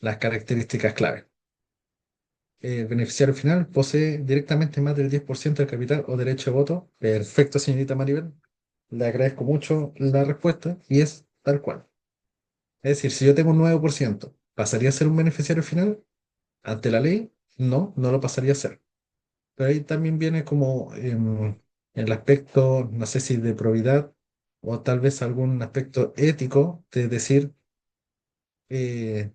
Las características clave. El beneficiario final posee directamente más del 10% del capital o derecho de voto. Perfecto, señorita Maribel. Le agradezco mucho la respuesta y es tal cual. Es decir, si yo tengo un 9%, ¿pasaría a ser un beneficiario final? Ante la ley, no, no lo pasaría a ser. Pero ahí también viene como el aspecto, no sé si de probidad o tal vez algún aspecto ético de decir que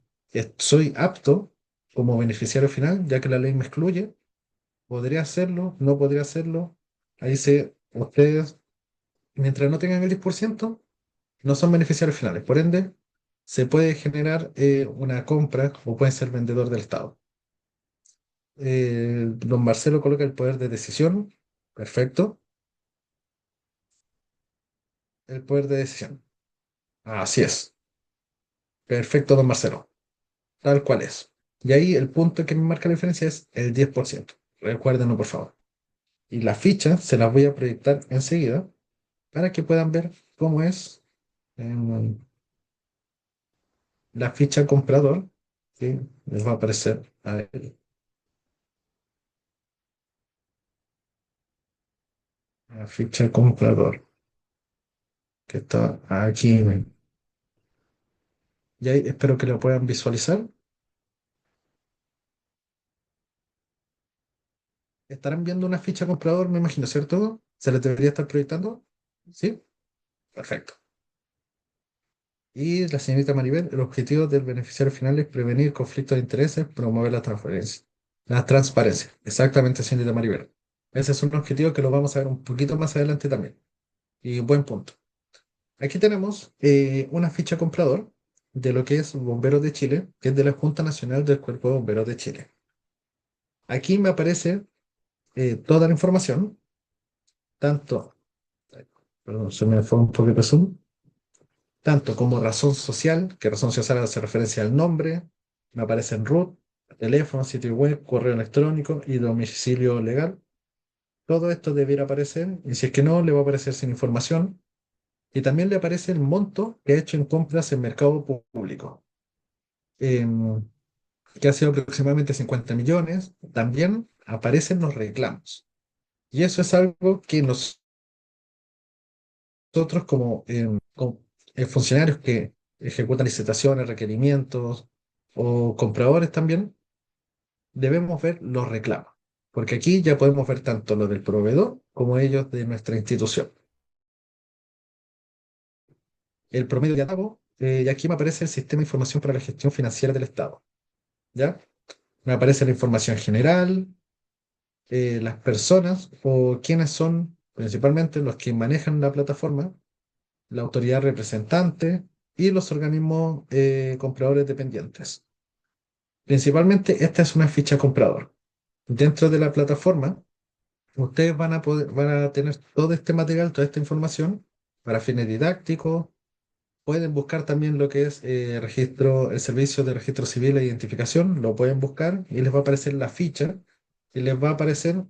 soy apto como beneficiario final, ya que la ley me excluye, podría hacerlo, no podría hacerlo. Ahí ustedes, mientras no tengan el 10% no son beneficiarios finales. Por ende, se puede generar una compra o pueden ser vendedor del Estado. Don Marcelo coloca el poder de decisión. Perfecto. El poder de decisión. Así es. Perfecto, don Marcelo. Tal cual es. Y ahí el punto que me marca la diferencia es el 10%. Recuérdenlo, por favor. Y la ficha se las voy a proyectar enseguida para que puedan ver cómo es em, la ficha comprador, ¿sí? Les va a aparecer a ver, la ficha comprador, que está aquí. Y ahí espero que lo puedan visualizar. Estarán viendo una ficha comprador, me imagino, ¿cierto? ¿Se les debería estar proyectando? ¿Sí? Perfecto. Y la señorita Maribel, el objetivo del beneficiario final es prevenir conflictos de intereses, promover la transparencia. La transparencia, exactamente, señorita Maribel. Ese es un objetivo que lo vamos a ver un poquito más adelante también. Y buen punto. Aquí tenemos una ficha comprador de lo que es Bomberos de Chile, que es de la Junta Nacional del Cuerpo de Bomberos de Chile. Aquí me aparece toda la información, tanto, perdón, se me fue un poquito de zoom, tanto como razón social, que razón social hace referencia al nombre, me aparecen root, teléfono, sitio web, correo electrónico y domicilio legal. Todo esto debiera aparecer, y si es que no, le va a aparecer sin información. Y también le aparece el monto que ha hecho en compras en mercado público, em, que ha sido aproximadamente 50 millones. También aparecen los reclamos. Y eso es algo que nosotros como funcionarios que ejecutan licitaciones, requerimientos o compradores también, debemos ver los reclamos, porque aquí ya podemos ver tanto lo del proveedor como ellos de nuestra institución. El promedio de pago, y aquí me aparece el sistema de información para la gestión financiera del Estado, ¿ya? Me aparece la información general, las personas o quiénes son principalmente los que manejan la plataforma, la autoridad representante y los organismos compradores dependientes. Principalmente esta es una ficha comprador. Dentro de la plataforma, ustedes van a tener todo este material, toda esta información para fines didácticos. Pueden buscar también lo que es registro, el servicio de registro civil e identificación, lo pueden buscar y les va a aparecer la ficha y les va a aparecer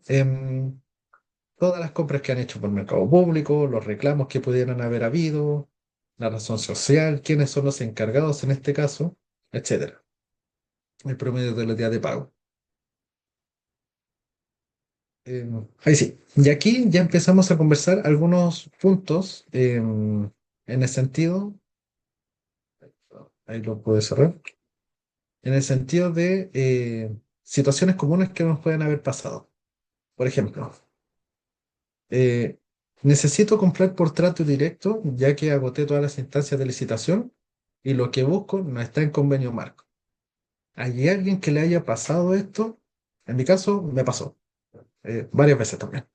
todas las compras que han hecho por mercado público, los reclamos que pudieran haber habido, la razón social, quiénes son los encargados en este caso, etcétera. El promedio de los días de pago. Ahí sí. Y aquí ya empezamos a conversar algunos puntos en el sentido, ahí lo puedo cerrar, en el sentido de situaciones comunes que nos pueden haber pasado. Por ejemplo, eh, necesito comprar por trato directo ya que agoté todas las instancias de licitación y lo que busco no está en convenio marco. ¿Hay alguien que le haya pasado esto? En mi caso, me pasó varias veces también.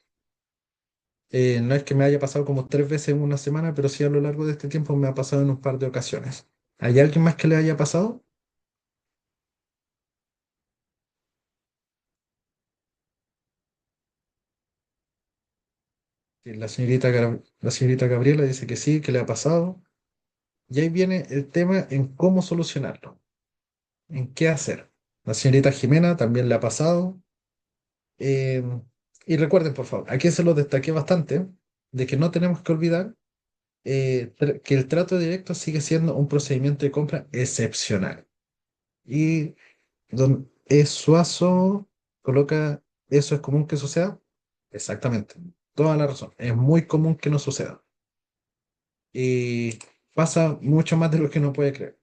No es que me haya pasado como 3 veces en una semana, pero sí a lo largo de este tiempo me ha pasado en un par de ocasiones. ¿Hay alguien más que le haya pasado? Sí, la señorita Gabriela dice que sí, que le ha pasado. Y ahí viene el tema en cómo solucionarlo, en qué hacer. La señorita Jimena también le ha pasado. Eh, y recuerden, por favor, aquí se lo destaqué bastante, de que no tenemos que olvidar que el trato directo sigue siendo un procedimiento de compra excepcional. Y don Suazo coloca, ¿eso es común que suceda? Exactamente, toda la razón. Es muy común que no suceda. Y pasa mucho más de lo que uno puede creer.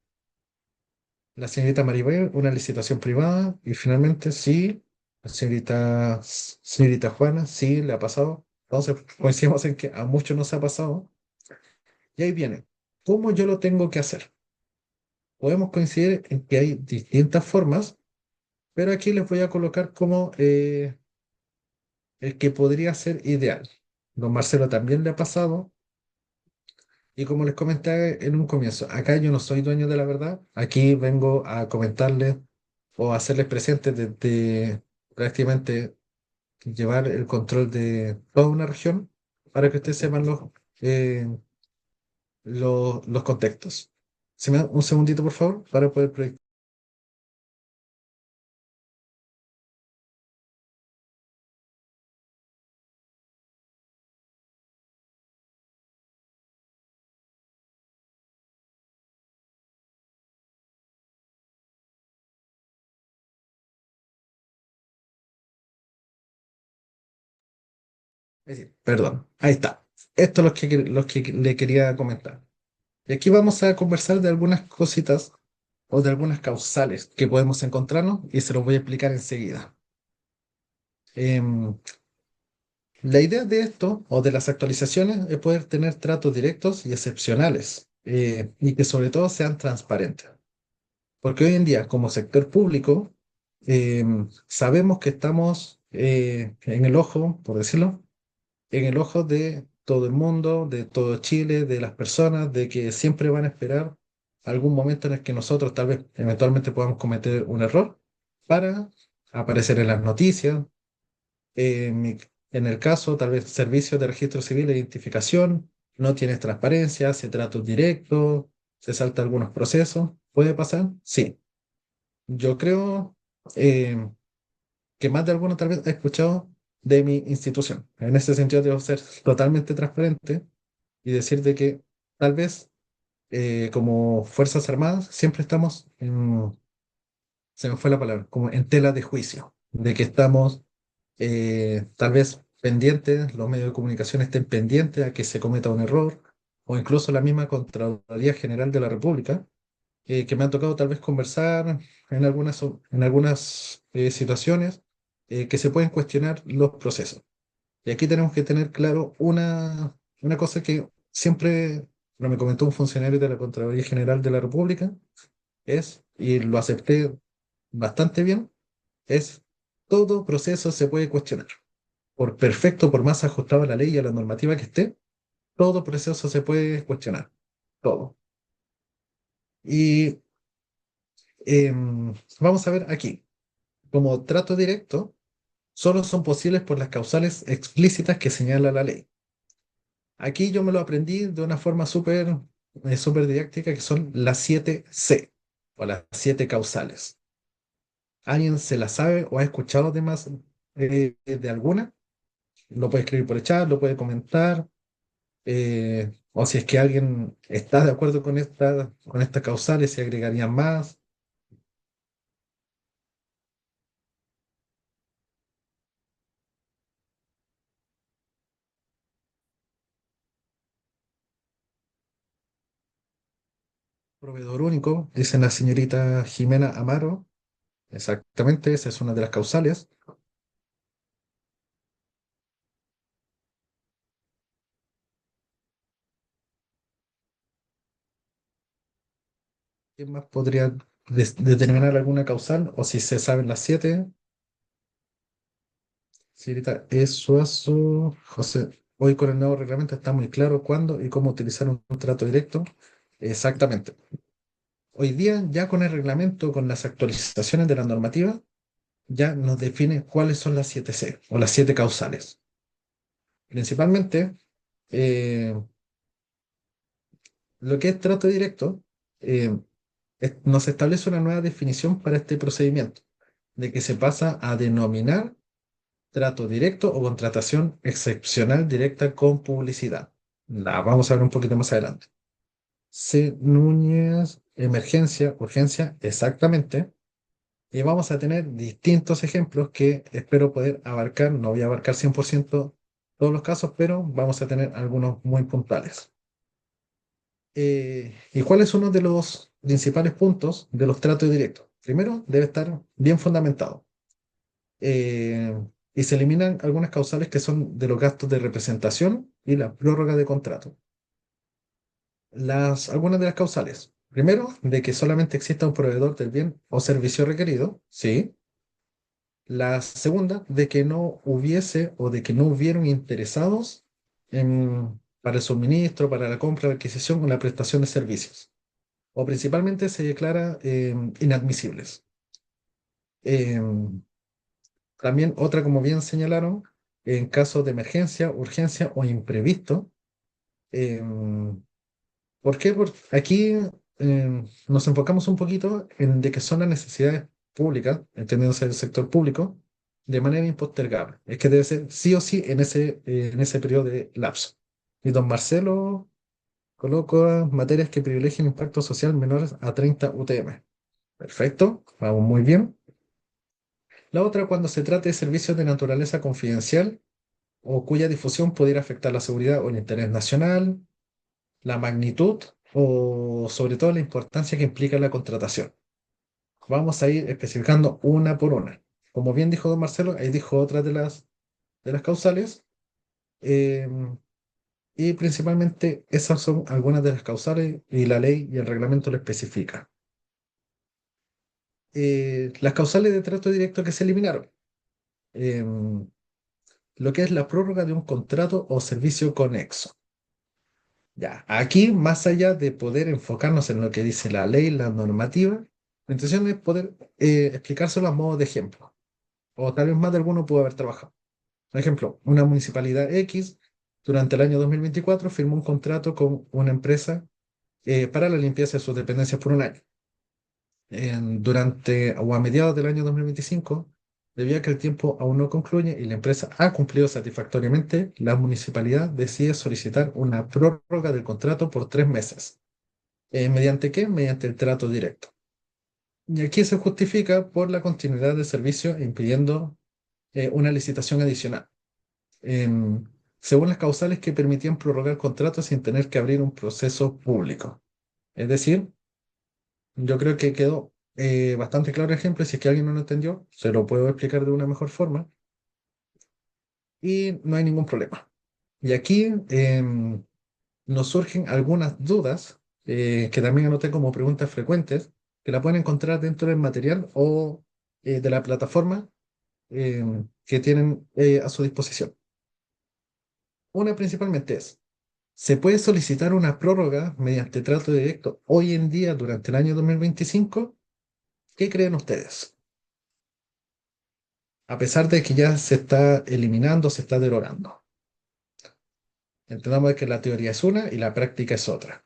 La señorita Maribel, una licitación privada, y finalmente sí, la señorita Juana, sí, le ha pasado. Entonces, coincidimos en que a muchos nos ha pasado. Y ahí viene, ¿cómo yo lo tengo que hacer? Podemos coincidir en que hay distintas formas, pero aquí les voy a colocar como el que podría ser ideal. Don Marcelo también le ha pasado, y como les comenté en un comienzo, acá yo no soy dueño de la verdad, aquí vengo a comentarles o a hacerles presentes desde prácticamente llevar el control de toda una región para que ustedes sepan los contextos. ¿Se me da un segundito, por favor, para poder proyectar? Es decir, perdón, ahí está. Esto es lo que le quería comentar. Y aquí vamos a conversar de algunas cositas o de algunas causales que podemos encontrarnos y se los voy a explicar enseguida. Em, la idea de esto o de las actualizaciones es poder tener tratos directos y excepcionales y que sobre todo sean transparentes. Porque hoy en día, como sector público, sabemos que estamos en el ojo, por decirlo, en el ojo de todo el mundo, de todo Chile, de las personas, de que siempre van a esperar algún momento en el que nosotros tal vez eventualmente podamos cometer un error para aparecer en las noticias. En el caso, tal vez servicios de registro civil e identificación, no tienes transparencia, se trata un directo, se salta algunos procesos. ¿Puede pasar? Sí. Yo creo eh, que más de alguno tal vez ha escuchado de mi institución. En ese sentido, debo ser totalmente transparente y decir de que tal vez como Fuerzas Armadas siempre estamos en, se me fue la palabra, como en tela de juicio, de que estamos tal vez pendientes, los medios de comunicación estén pendientes a que se cometa un error, o incluso la misma Contraloría General de la República, que me ha tocado tal vez conversar en algunas situaciones que se pueden cuestionar los procesos. Y aquí tenemos que tener claro una cosa que siempre me comentó un funcionario de la Contraloría General de la República, y lo acepté bastante bien, es todo proceso se puede cuestionar. Por perfecto, por más ajustado a la ley y a la normativa que esté, todo proceso se puede cuestionar. Todo. Y vamos a ver aquí, como trato directo, solo son posibles por las causales explícitas que señala la ley. Aquí yo me lo aprendí de una forma súper didáctica, que son las 7 C, o las 7 causales. ¿Alguien se la sabe o ha escuchado además de alguna? Lo puede escribir por el chat, lo puede comentar, o si es que alguien está de acuerdo con estas causales, se agregarían más. Proveedor único, dice la señorita Jimena Amaro. Exactamente, esa es una de las causales. ¿Quién más podría determinar alguna causal? O si se saben las 7. Señorita Suazo, José, hoy con el nuevo reglamento está muy claro cuándo y cómo utilizar un trato directo. Exactamente. Hoy día, ya con el reglamento, con las actualizaciones de la normativa, ya nos define cuáles son las 7 C o las 7 causales. Principalmente, eh, lo que es trato directo, eh, nos establece una nueva definición para este procedimiento, de que se pasa a denominar trato directo o contratación excepcional directa con publicidad. La vamos a ver un poquito más adelante. C. Núñez, emergencia, urgencia, exactamente. Y vamos a tener distintos ejemplos que espero poder abarcar. No voy a abarcar 100% todos los casos, pero vamos a tener algunos muy puntuales. ¿Y cuál es uno de los principales puntos de los tratos directos? Primero, debe estar bien fundamentado. Eh, y se eliminan algunas causales que son de los gastos de representación y la prórroga de contrato. Algunas de las causales. Primero, de que solamente exista un proveedor del bien o servicio requerido, sí. La segunda, de que no hubiese o de que no hubieron interesados para el suministro, para la compra, la adquisición o la prestación de servicios. O principalmente se declara inadmisibles. Em, También otra, como bien señalaron, en caso de emergencia, urgencia o imprevisto. em, ¿Por qué? Porque aquí nos enfocamos un poquito en de que son las necesidades públicas, entendiéndose el sector público, de manera impostergable. Es que debe ser sí o sí en ese periodo de lapso. Y don Marcelo coloca materias que privilegien impacto social menores a 30 UTM. Perfecto, vamos muy bien. La otra, cuando se trate de servicios de naturaleza confidencial o cuya difusión pudiera afectar la seguridad o el interés nacional, la magnitud o sobre todo la importancia que implica la contratación. Vamos a ir especificando una por una. Como bien dijo don Marcelo, ahí dijo otra de las causales, eh, y principalmente esas son algunas de las causales y la ley y el reglamento lo especifica. Las causales de trato directo que se eliminaron. Lo que es la prórroga de un contrato o servicio conexo. Ya, aquí, más allá de poder enfocarnos en lo que dice la ley, la normativa, la intención es poder explicárselo a modo de ejemplo, o tal vez más de alguno pudo haber trabajado. Por ejemplo, una municipalidad X durante el año 2024 firmó un contrato con una empresa para la limpieza de sus dependencias por un año. Durante o a mediados del año 2025, debido a que el tiempo aún no concluye y la empresa ha cumplido satisfactoriamente, la municipalidad decide solicitar una prórroga del contrato por 3 meses. ¿Mediante qué? Mediante el trato directo. Y aquí se justifica por la continuidad del servicio, impidiendo una licitación adicional. em, Según las causales que permitían prorrogar contratos sin tener que abrir un proceso público. Es decir, yo creo que quedó bastante claro el ejemplo, y si es que alguien no lo entendió, se lo puedo explicar de una mejor forma y no hay ningún problema. Y aquí nos surgen algunas dudas que también anoté como preguntas frecuentes, que la pueden encontrar dentro del material o de la plataforma que tienen a su disposición. Una principalmente es, ¿se puede solicitar una prórroga mediante trato directo hoy en día durante el año 2025? ¿Qué creen ustedes? A pesar de que ya se está eliminando, se está derogando. Entendamos que la teoría es una y la práctica es otra.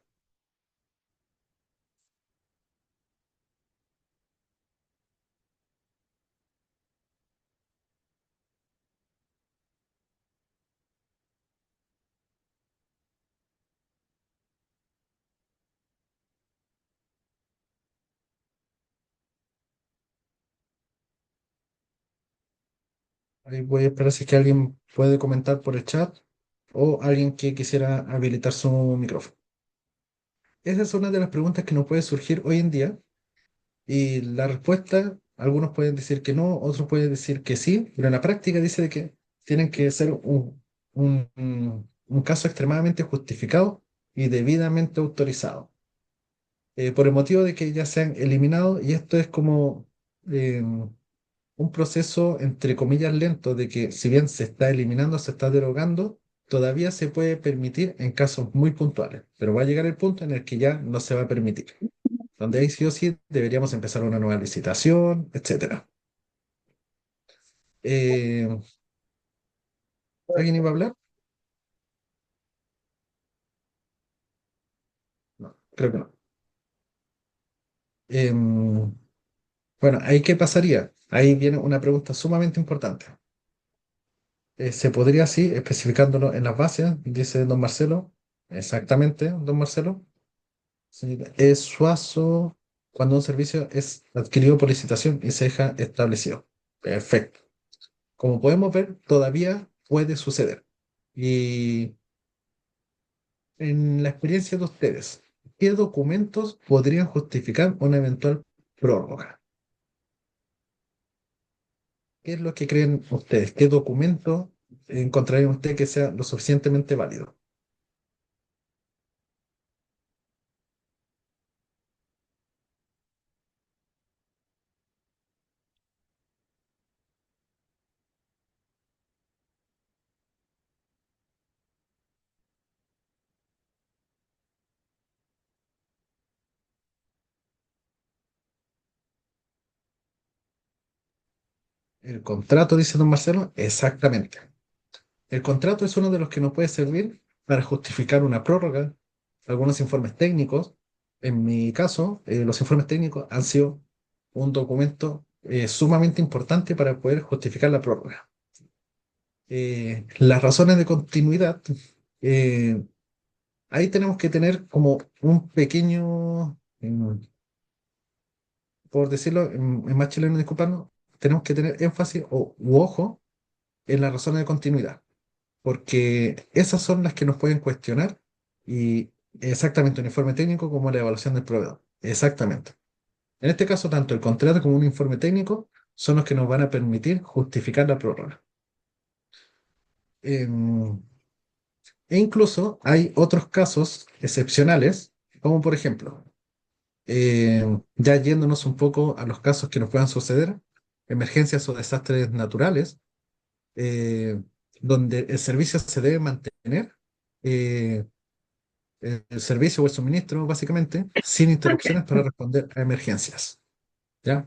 Ahí voy a esperar si es que alguien puede comentar por el chat o alguien que quisiera habilitar su micrófono. Esa es una de las preguntas que nos puede surgir hoy en día y la respuesta, algunos pueden decir que no, otros pueden decir que sí, pero en la práctica dice de que tienen que ser un caso extremadamente justificado y debidamente autorizado, por el motivo de que ya se han eliminado y esto es como un proceso entre comillas lento de que si bien se está eliminando, se está derogando, todavía se puede permitir en casos muy puntuales, pero va a llegar el punto en el que ya no se va a permitir, donde ahí sí o sí deberíamos empezar una nueva licitación, etcétera. Eh, ¿Alguien iba a hablar? No, creo que no. Em, bueno, ¿ahí qué pasaría? Ahí viene una pregunta sumamente importante. Se podría así, especificándolo en las bases, dice don Marcelo, exactamente, don Marcelo. Señorita, es Suazo cuando un servicio es adquirido por licitación y se deja establecido. Perfecto. Como podemos ver, todavía puede suceder. Y en la experiencia de ustedes, ¿qué documentos podrían justificar una eventual prórroga? ¿Qué es lo que creen ustedes? ¿Qué documento encontrarían ustedes que sea lo suficientemente válido? ¿El contrato, dice don Marcelo? Exactamente. El contrato es uno de los que nos puede servir para justificar una prórroga, algunos informes técnicos. En mi caso, los informes técnicos han sido un documento sumamente importante para poder justificar la prórroga. Las razones de continuidad, eh, ahí tenemos que tener como un pequeño, por decirlo en más chileno, disculparnos, tenemos que tener énfasis u ojo en las razones de continuidad. porque esas son las que nos pueden cuestionar y exactamente un informe técnico como la evaluación del proveedor. Exactamente. En este caso, tanto el contrato como un informe técnico son los que nos van a permitir justificar la prórroga. Em, E incluso hay otros casos excepcionales, como por ejemplo, ya yéndonos un poco a los casos que nos puedan suceder, emergencias o desastres naturales, eh, donde el servicio se debe mantener, eh, el servicio o el suministro, básicamente, sin interrupciones para responder a emergencias. ¿Ya?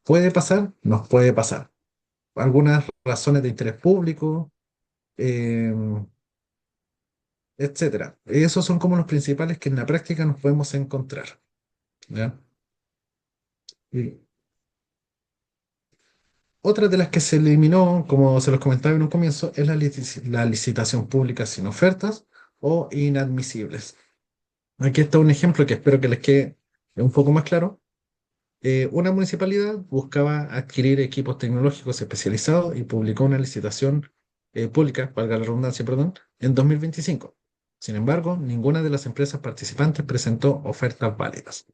¿Puede pasar? Nos puede pasar. Algunas razones de interés público, eh, etcétera. Esos son como los principales que en la práctica nos podemos encontrar. ¿Ya? Y otra de las que se eliminó, como se los comentaba en un comienzo, es la licitación pública sin ofertas o inadmisibles. Aquí está un ejemplo que espero que les quede un poco más claro. Una municipalidad buscaba adquirir equipos tecnológicos especializados y publicó una licitación pública, valga la redundancia, perdón, en 2025. Sin embargo, ninguna de las empresas participantes presentó ofertas válidas.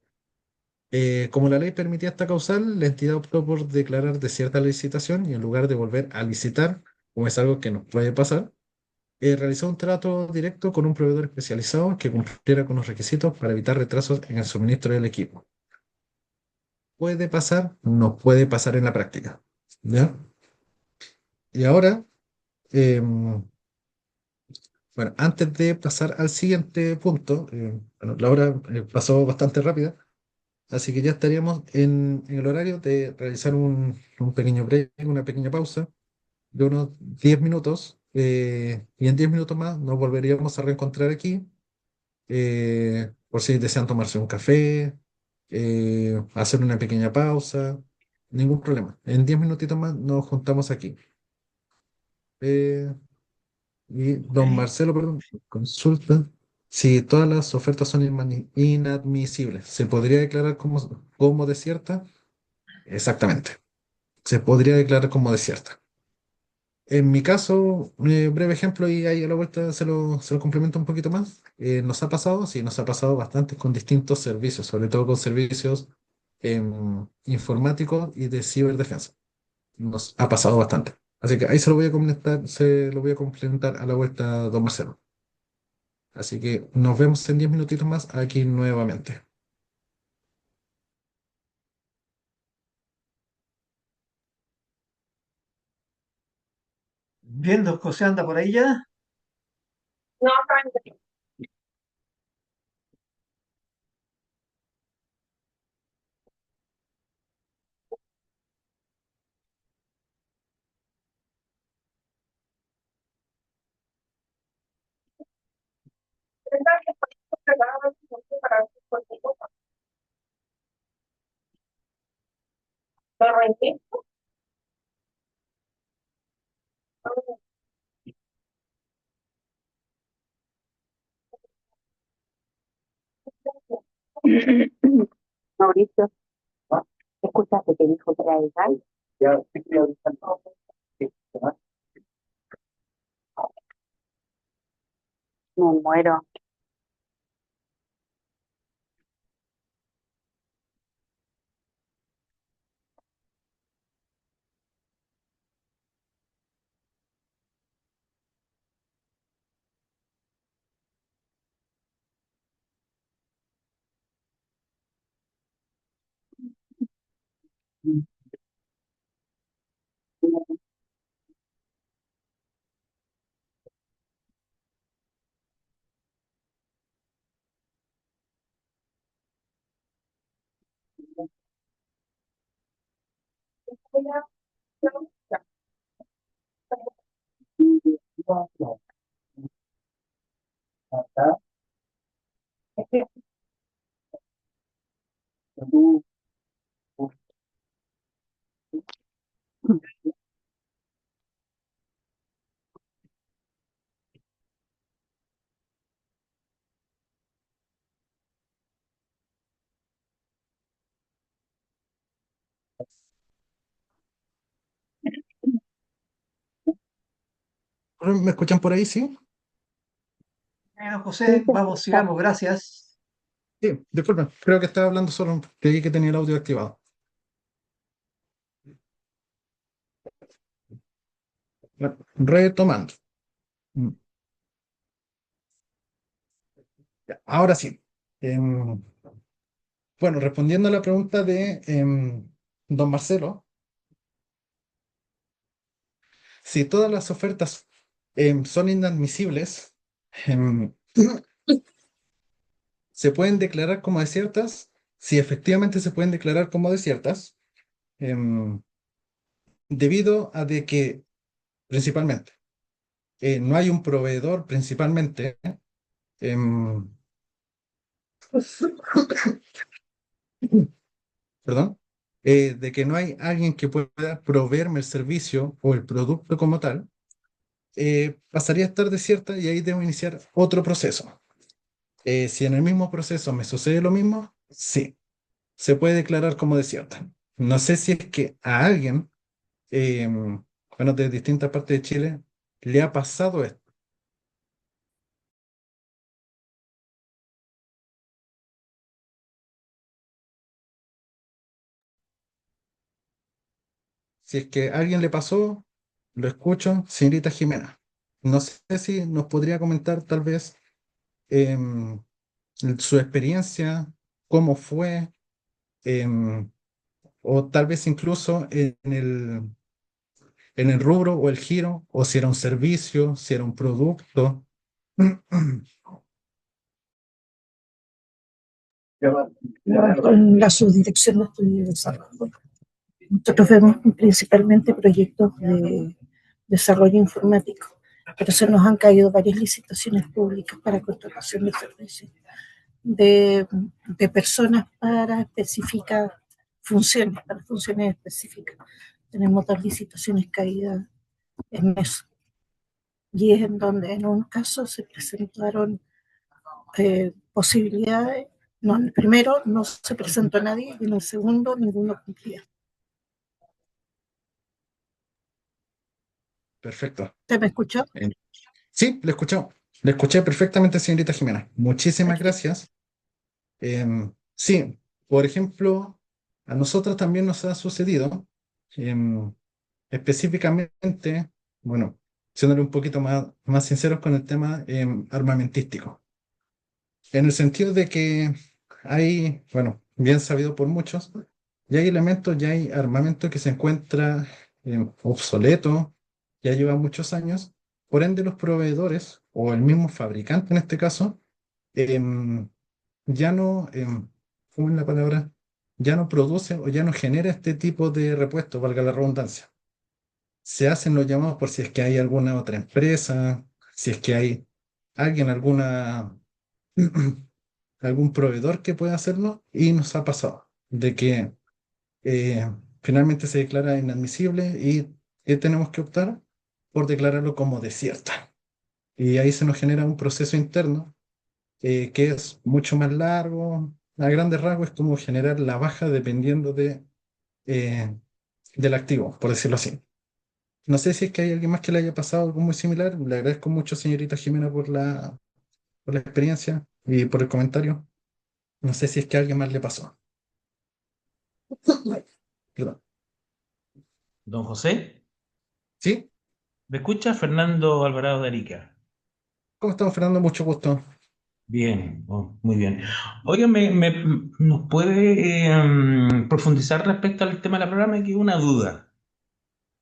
Como la ley permitía esta causal, la entidad optó por declarar desierta la licitación y en lugar de volver a licitar, como es algo que nos puede pasar, realizó un trato directo con un proveedor especializado que cumpliera con los requisitos para evitar retrasos en el suministro del equipo. Puede pasar, no puede pasar en la práctica. ¿Ya? Y ahora, bueno, antes de pasar al siguiente punto, bueno, la hora pasó bastante rápida. Así que ya estaríamos en el horario de realizar un pequeño break, una pequeña pausa de unos 10 minutos. Y en 10 minutos más nos volveríamos a reencontrar aquí, por si desean tomarse un café, hacer una pequeña pausa. Ningún problema. En 10 minutitos más nos juntamos aquí. Eh, y don Ok. Marcelo, perdón, consulta si todas las ofertas son inadmisibles. ¿Se podría declarar como desierta? Exactamente. Se podría declarar como desierta. En mi caso, breve ejemplo, y ahí a la vuelta se lo complemento un poquito más. Nos ha pasado, sí, nos ha pasado bastante con distintos servicios, sobre todo con servicios informáticos y de ciberdefensa. Nos ha pasado bastante. Así que ahí se lo voy a complementar a la vuelta, don Marcelo. Así que nos vemos en 10 minutitos más aquí nuevamente. Viendo, José anda por ahí ya. Mauricio, ¿escuchaste que dijo que era legal? Me muero. ¿Me escuchan por ahí? Sí. Bueno, Sí, José, te vamos, sigamos, escuchamos. gracias. Sí, disculpen, creo que estaba hablando solo, creí que tenía el audio activado. Bueno, retomando. Mm, ya, ahora sí. Em, bueno, respondiendo a la pregunta de don Marcelo, si todas las ofertas son inadmisibles, em, se pueden declarar como desiertas. Si efectivamente se pueden declarar como desiertas, em, debido a de que principalmente no hay un proveedor principalmente. em, Perdón, de que no hay alguien que pueda proveerme el servicio o el producto como tal, pasaría a estar desierta y ahí debo iniciar otro proceso. Si en el mismo proceso me sucede lo mismo, sí, se puede declarar como desierta. No sé si es que a alguien, bueno, de distintas partes de Chile, le ha pasado esto. Si es que a alguien le pasó, lo escucho, señorita Jimena. No sé si nos podría comentar tal vez em, su experiencia, cómo fue, em, o tal vez incluso en el rubro o el giro, o si era un servicio, si era un producto. Con la Subdirección de Estudio y Desarrollo. Nosotros vemos principalmente proyectos de desarrollo informático, pero se nos han caído varias licitaciones públicas para contratación de servicios de personas para específicas funciones, para funciones específicas. Tenemos 2 licitaciones caídas en eso. Y es en donde en un caso se presentaron posibilidades. No, en el primero no se presentó nadie y en el segundo ninguno cumplía. Perfecto. ¿Usted me escuchó? Eh, sí, le escuché. Le escuché perfectamente, señorita Jimena. Muchísimas Perfecto. gracias. Sí, por ejemplo, a nosotros también nos ha sucedido, em, específicamente, bueno, siéndole un poquito más sinceros con el tema armamentístico, en el sentido de que hay, bueno, bien sabido por muchos, ya hay elementos, ya hay armamento que se encuentra obsoleto, ya lleva muchos años, por ende los proveedores o el mismo fabricante en este caso, em, ya no, ¿cómo es la palabra? Ya no produce o ya no genera este tipo de repuestos, valga la redundancia. Se hacen los llamados por si es que hay alguna otra empresa, si es que hay alguien, algún proveedor que pueda hacerlo, y nos ha pasado de que eh, finalmente se declara inadmisible y tenemos que optar por declararlo como desierta. Y ahí se nos genera un proceso interno que es mucho más largo. A grandes rasgos es como generar la baja dependiendo eh, del activo, por decirlo así. No sé si es que hay alguien más que le haya pasado algo muy similar. Le agradezco mucho, señorita Jimena, por la experiencia y por el comentario. No sé si es que a alguien más le pasó. Perdón. Don José, ¿Sí? ¿me escucha? Fernando Alvarado de Arica. ¿Cómo estamos, Fernando? Mucho gusto. Bien, oh, muy bien. Oiga, ¿nos puede profundizar respecto al tema del programa? Que una duda.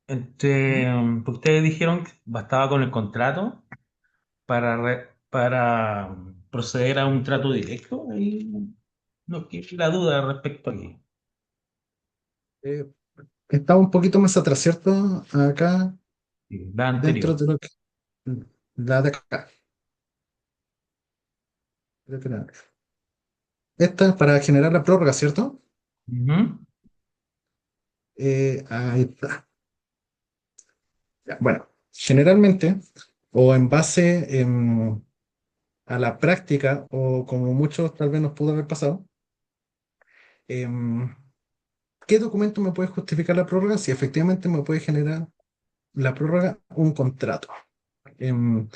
¿Mm? Porque ustedes dijeron que bastaba con el contrato para proceder a un trato directo. Y no, que la duda respecto a aquí. Eh, Estaba un poquito más atrás, ¿cierto? Acá, Sí, la dentro anterior. de lo que... La de acá. Esta es para generar la prórroga, ¿cierto? Ujú. Ahí está. Ya, bueno, generalmente, o en base a la práctica, o como muchos tal vez nos pudo haber pasado, em, ¿qué documento me puede justificar la prórroga si efectivamente me puede generar la prórroga un contrato? En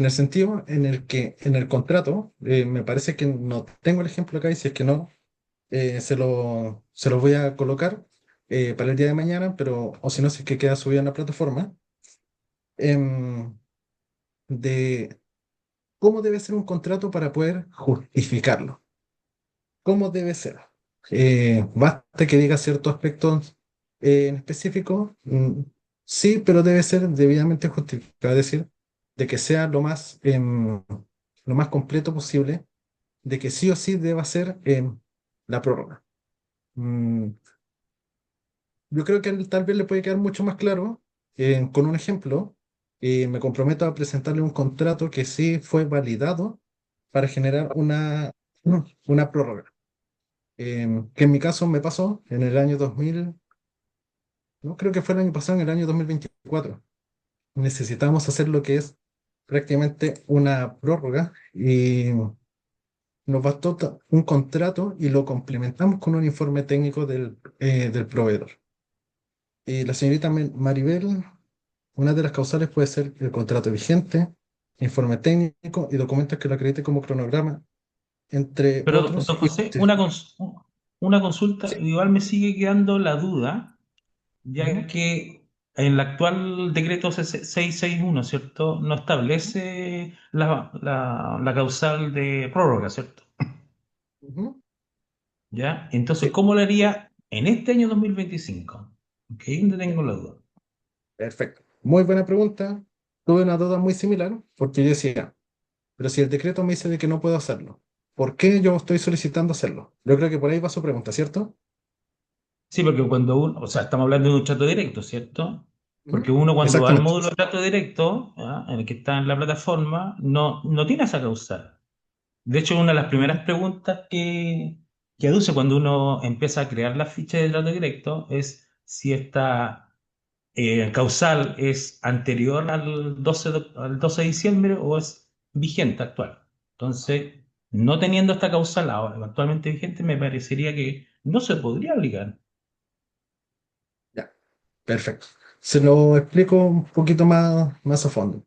el sentido en el que en el contrato, me parece que no tengo el ejemplo acá y si es que no, se lo voy a colocar para el día de mañana, pero o si no, si es que queda subido en la plataforma, em, de cómo debe ser un contrato para poder justificarlo. ¿Cómo debe ser? Basta que diga ciertos aspectos en específico, sí, pero debe ser debidamente justificado, es decir, de que sea lo más completo posible, de que sí o sí deba ser la prórroga. Mm, yo creo que a él tal vez le puede quedar mucho más claro con un ejemplo. Me comprometo a presentarle un contrato que sí fue validado para generar una prórroga. Que en mi caso me pasó en el año 2000, no creo que fue el año pasado, en el año 2024. Necesitamos hacer lo que es prácticamente una prórroga y nos bastó un contrato y lo complementamos con un informe técnico del proveedor. Y la señorita Maribel, una de las causales puede ser el contrato vigente, informe técnico y documentos que lo acredite como cronograma, entre Pero, otros. don Y José, una consulta, sí. igual me sigue quedando la duda, ya Ujú, que en el actual decreto 661, ¿cierto? No establece la causal de prórroga, ¿cierto? ujú. ¿Ya? Entonces, Sí, ¿cómo lo haría en este año 2025? Ok, ahí donde tengo la duda. perfecto. Muy buena pregunta. Tuve una duda muy similar porque yo decía, pero si el decreto me dice de que no puedo hacerlo, ¿por qué yo estoy solicitando hacerlo? Yo creo que por ahí va su pregunta, ¿cierto? Sí, porque cuando uno, o sea, estamos hablando de un trato directo, ¿cierto? Porque Ujú. uno cuando va al Exactamente. módulo de trato directo, ¿ya? En el que está en la plataforma, no tiene esa causal. De hecho, una de las Ujú. primeras preguntas que aduce cuando uno empieza a crear la ficha de trato directo es si esta causal es anterior al 12 de diciembre o es vigente actual. Entonces, no teniendo esta causal ahora actualmente vigente, me parecería que no se podría aplicar. Ya, perfecto. Se lo explico un poquito más a fondo.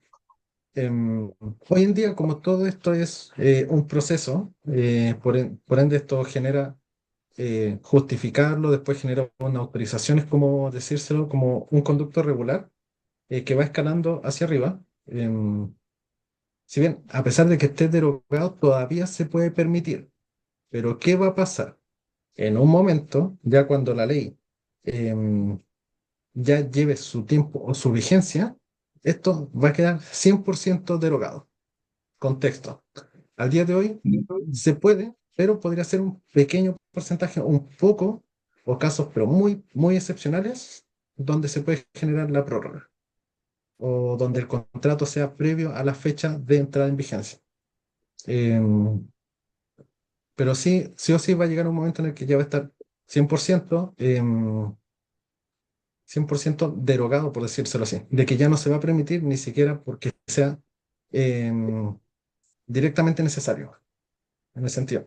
Hoy en día, como todo esto es un proceso, por ende esto genera justificarlo, después genera una autorización, es como decírselo, como un conducto regular que va escalando hacia arriba. Si bien, a pesar de que esté derogado, todavía se puede permitir. Pero ¿qué va a pasar? En un momento, ya cuando la ley em, ya lleve su tiempo o su vigencia, esto va a quedar 100% derogado. Contexto. Al día de hoy se puede, pero podría ser un pequeño porcentaje, un poco, o casos, pero muy excepcionales, donde se puede generar la prórroga o donde el contrato sea previo a la fecha de entrada en vigencia. Em, pero sí, sí o sí va a llegar un momento en el que ya va a estar 100%, 100% derogado, por decírselo así, de que ya no se va a permitir ni siquiera porque sea em, directamente necesario, en ese sentido.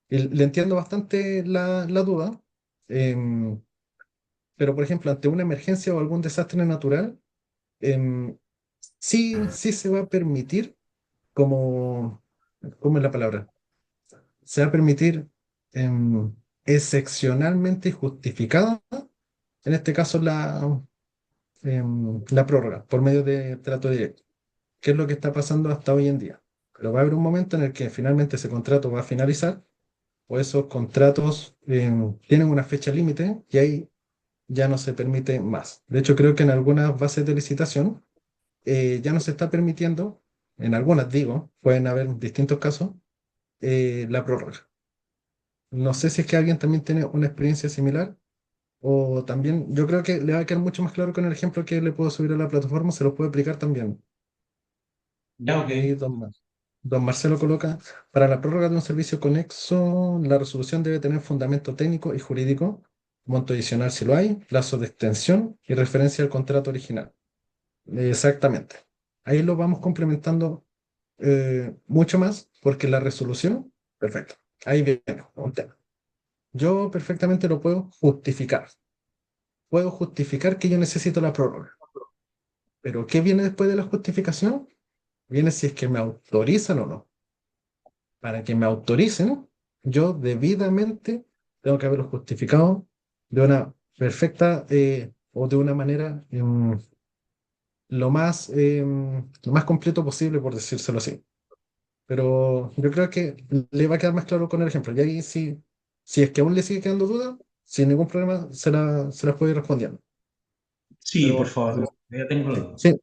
Y le entiendo bastante la duda, em, pero por ejemplo, ante una emergencia o algún desastre natural, em, sí se va a permitir como, ¿cómo es la palabra? Se va a permitir excepcionalmente y justificada, en este caso la prórroga por medio de trato directo, que es lo que está pasando hasta hoy en día. Pero va a haber un momento en el que finalmente ese contrato va a finalizar o esos contratos tienen una fecha límite y ahí ya no se permite más. De hecho, creo que en algunas bases de licitación ya no se está permitiendo, en algunas digo, pueden haber distintos casos, la prórroga. No sé si es que alguien también tiene una experiencia similar o también, yo creo que le va a quedar mucho más claro con el ejemplo que le puedo subir a la plataforma, se lo puedo explicar también. Ya, Ya, ok. ahí don Marcelo coloca, para la prórroga de un servicio conexo, la resolución debe tener fundamento técnico y jurídico, monto adicional si lo hay, plazo de extensión y referencia al contrato original. Exactamente. Ahí lo vamos complementando mucho más porque la resolución, perfecto. Ahí viene un tema. Yo perfectamente lo puedo justificar. Puedo justificar que yo necesito la prórroga. Pero ¿qué viene después de la justificación? viene si es que me autorizan o no. Para que me autoricen, yo debidamente tengo que haberlo justificado de una perfecta o de una manera lo más completo posible, por decírselo así. Pero yo creo que le va a quedar más claro con el ejemplo. Y ahí sí, si es que aún le sigue quedando duda, sin ningún problema se las puedo ir respondiendo. Sí, por Pero favor, ya tengo la duda. sí,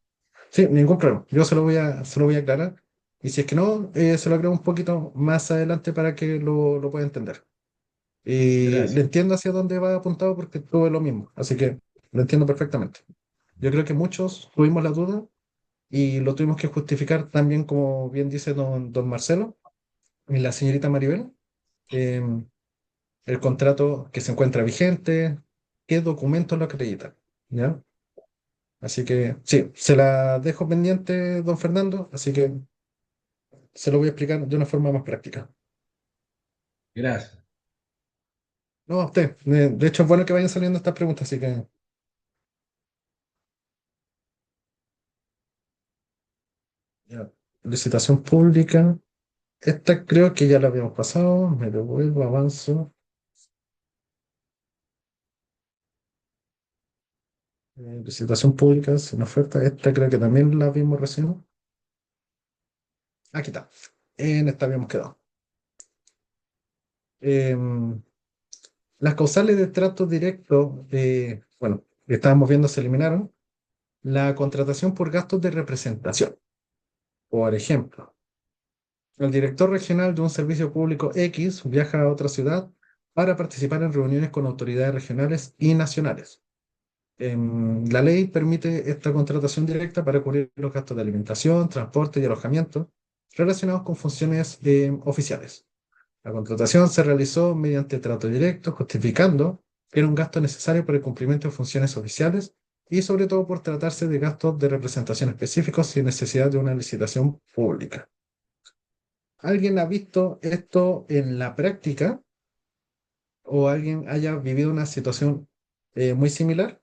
sí, ningún problema. Yo se lo voy a aclarar. Y si es que no, se lo agrego un poquito más adelante para que lo pueda entender. Y le Gracias. entiendo hacia dónde va apuntado porque tuve lo mismo. Así que lo entiendo perfectamente. Yo creo que muchos tuvimos la duda y lo tuvimos que justificar también, como bien dice don Marcelo y la señorita Maribel, em, el contrato que se encuentra vigente, qué documentos lo acreditan, ¿ya? Así que sí, se la dejo pendiente, don Fernando, así que se lo voy a explicar de una forma más práctica. Gracias. No, a usted. De hecho, es bueno que vayan saliendo estas preguntas, así que ya. Licitación pública. Esta creo que ya la habíamos pasado. Me devuelvo, avanzo. Licitación pública, sin oferta. Esta creo que también la vimos recién. Aquí está. En esta habíamos quedado. Em, las causales de trato directo, bueno, que estábamos viendo se eliminaron. La contratación por gastos de representación. Por ejemplo, el director regional de un servicio público X viaja a otra ciudad para participar en reuniones con autoridades regionales y nacionales. La ley permite esta contratación directa para cubrir los gastos de alimentación, transporte y alojamiento relacionados con funciones oficiales. La contratación se realizó mediante trato directo, justificando que era un gasto necesario para el cumplimiento de funciones oficiales y sobre todo por tratarse de gastos de representación específicos sin necesidad de una licitación pública. ¿Alguien ha visto esto en la práctica o alguien haya vivido una situación muy similar?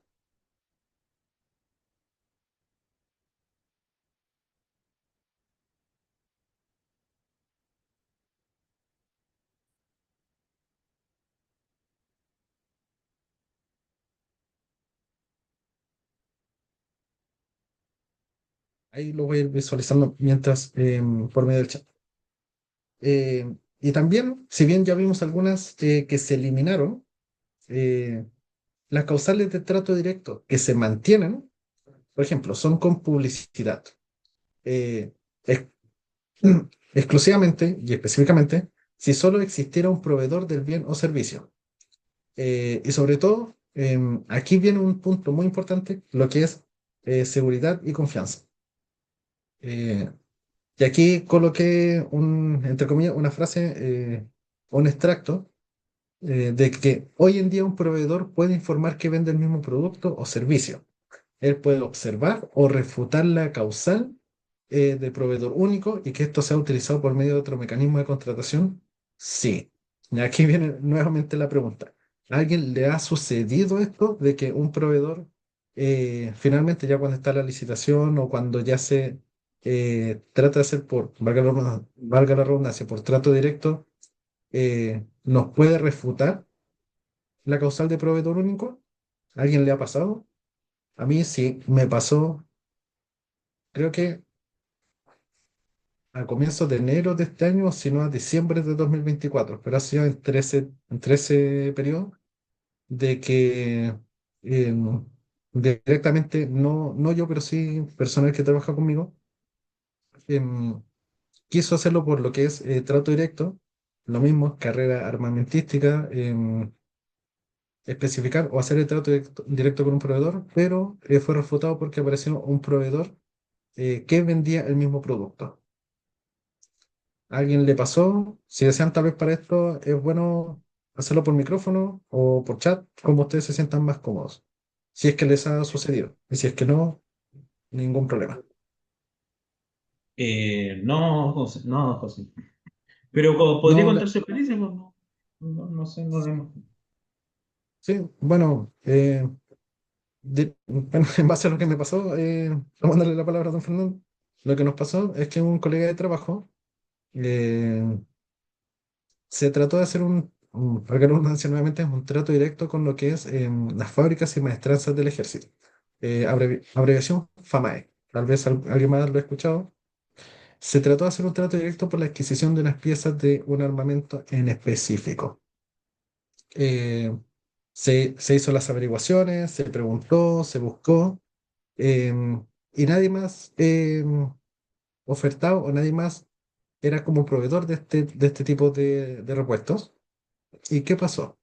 Ahí lo voy a ir visualizando mientras por medio del chat. Y también, si bien ya vimos algunas que se eliminaron, eh, las causales de trato directo que se mantienen, por ejemplo, son con publicidad. Eh, ex- exclusivamente y específicamente si solo existiera un proveedor del bien o servicio. Y sobre todo, aquí viene un punto muy importante, lo que es seguridad y confianza. Eh, y aquí coloqué entre comillas, una frase, un extracto, de que hoy en día un proveedor puede informar que vende el mismo producto o servicio. Él puede observar o refutar la causal de proveedor único y que esto sea utilizado por medio de otro mecanismo de contratación. Sí. Y aquí viene nuevamente la pregunta. ¿A alguien le ha sucedido esto de que un proveedor finalmente ya cuando está la licitación o cuando ya se trata de hacer por, valga la redundancia, por trato directo, nos puede refutar la causal de proveedor único? ¿A alguien le ha pasado? A mí sí, me pasó, creo que a comienzos de enero de este año, sino a diciembre de 2024, pero ha sido entre ese periodo de que directamente, no yo, pero sí personal que trabaja conmigo, em, quiso hacerlo por lo que es trato directo, lo mismo, carrera armamentística, especificar o hacer el trato directo con un proveedor, pero fue refutado porque apareció un proveedor que vendía el mismo producto. ¿A alguien le pasó? Si desean tal vez para esto, es bueno hacerlo por micrófono o por chat, como ustedes se sientan más cómodos. Si es que les ha sucedido. Y si es que no, ningún problema. No, José, no, José. Pero podría No, contar su experiencia, pues, no, no sé, no le- sí, bueno, bueno, en base a lo que me pasó, tomándole la palabra a don Fernando, lo que nos pasó es que un colega de trabajo eh, se trató de hacer valga la redundancia nuevamente, un trato directo con lo que es las fábricas y maestranzas del ejército. Abreviación FAMAE. Tal vez alguien más lo ha escuchado. Se trató de hacer un trato directo por la adquisición de unas piezas de un armamento en específico. Eh, se hizo las averiguaciones, se preguntó, se buscó, y nadie más ofertado o nadie más era como proveedor de este tipo de repuestos. ¿Y qué pasó?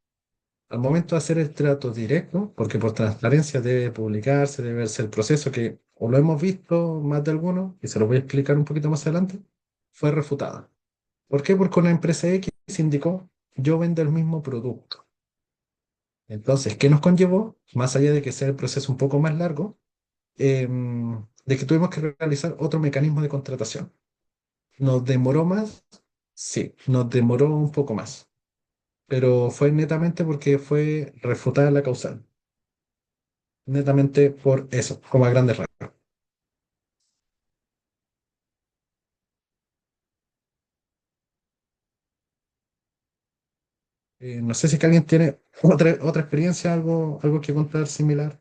Al momento de hacer el trato directo, porque por transparencia debe publicarse, debe verse el proceso que, o lo hemos visto más de algunos, y se lo voy a explicar un poquito más adelante, fue refutada. ¿Por qué? Porque una empresa X indicó, yo vendo el mismo producto. Entonces, ¿qué nos conllevó? Más allá de que sea el proceso un poco más largo, de que tuvimos que realizar otro mecanismo de contratación. ¿Nos demoró más? Sí, nos demoró un poco más, pero fue netamente porque fue refutada la causal. Netamente por eso, como a grandes rasgos. No sé si que alguien tiene otra experiencia, algo que contar similar.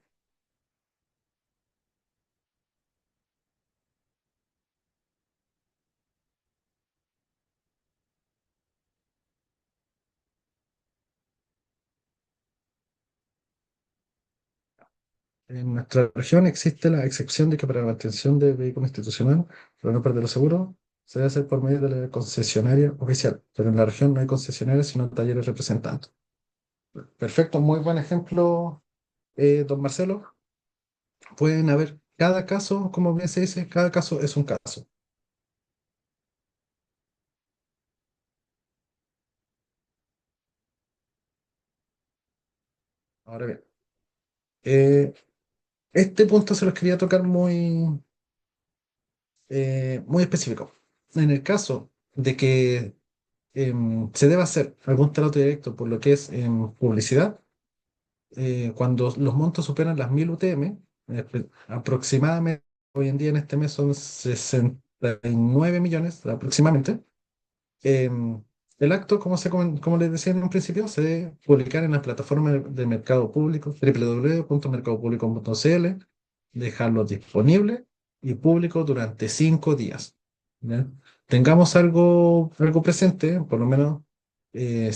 En nuestra región existe la excepción de que para la mantención de vehículo institucional, para no perder los seguros, se debe hacer por medio de la concesionaria oficial. Pero en la región no hay concesionarios, sino talleres representantes. Perfecto, muy buen ejemplo, don Marcelo. Pueden haber cada caso, como bien se dice, cada caso es un caso. Ahora bien, eh, este punto se los quería tocar muy específico. En el caso de que se deba hacer algún trato directo por lo que es publicidad, cuando los montos superan las 1000 UTM, aproximadamente, hoy en día en este mes son 69 millones aproximadamente. em, el acto, como les decía en un principio, se debe publicar en las plataformas de mercado público, www.mercadopublico.cl, dejarlo disponible y público durante 5 días. ¿Ya? Tengamos algo presente, por lo menos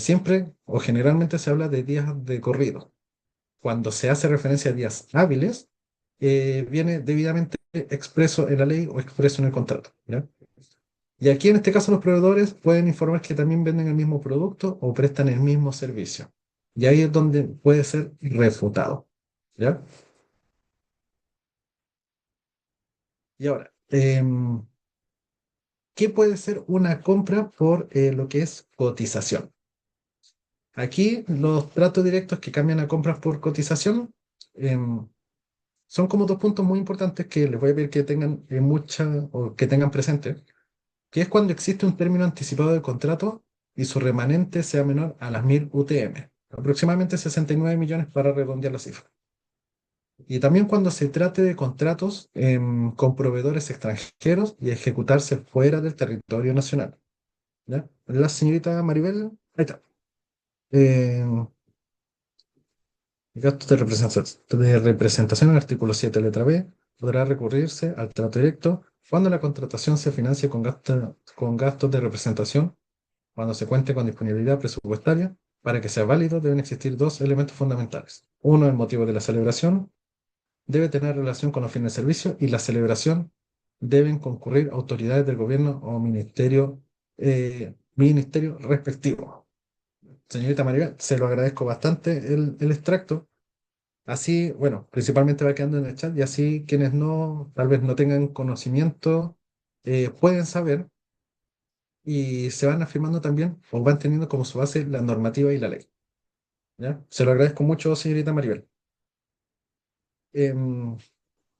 siempre o generalmente se habla de días de corrido. Cuando se hace referencia a días hábiles, viene debidamente expreso en la ley o expreso en el contrato. ¿Ya? Y aquí en este caso los proveedores pueden informar que también venden el mismo producto o prestan el mismo servicio. Y ahí es donde puede ser refutado. ¿Ya? Y ahora, ¿qué puede ser una compra por lo que es cotización? Aquí los tratos directos que cambian a compras por cotización em, son como dos puntos muy importantes que les voy a pedir que tengan o que tengan presente, que es cuando existe un término anticipado del contrato y su remanente sea menor a las 1000 UTM, aproximadamente 69 millones para redondear la cifra. Y también cuando se trate de contratos con proveedores extranjeros y ejecutarse fuera del territorio nacional. ¿Ya? La señorita Maribel, ahí está. Em, Gastos de representación, el artículo 7 letra B, podrá recurrirse al trato directo cuando la contratación se financie con gastos de representación, cuando se cuente con disponibilidad presupuestaria. Para que sea válido, deben existir dos elementos fundamentales. Uno, el motivo de la celebración debe tener relación con los fines de servicio y la celebración deben concurrir autoridades del gobierno o ministerio respectivo. Señorita Maribel, se lo agradezco bastante el extracto. Así, bueno, principalmente va quedando en el chat y así quienes tal vez no tengan conocimiento, pueden saber y se van afirmando también o van teniendo como su base la normativa y la ley. ¿Ya? Se lo agradezco mucho, señorita Maribel. Em,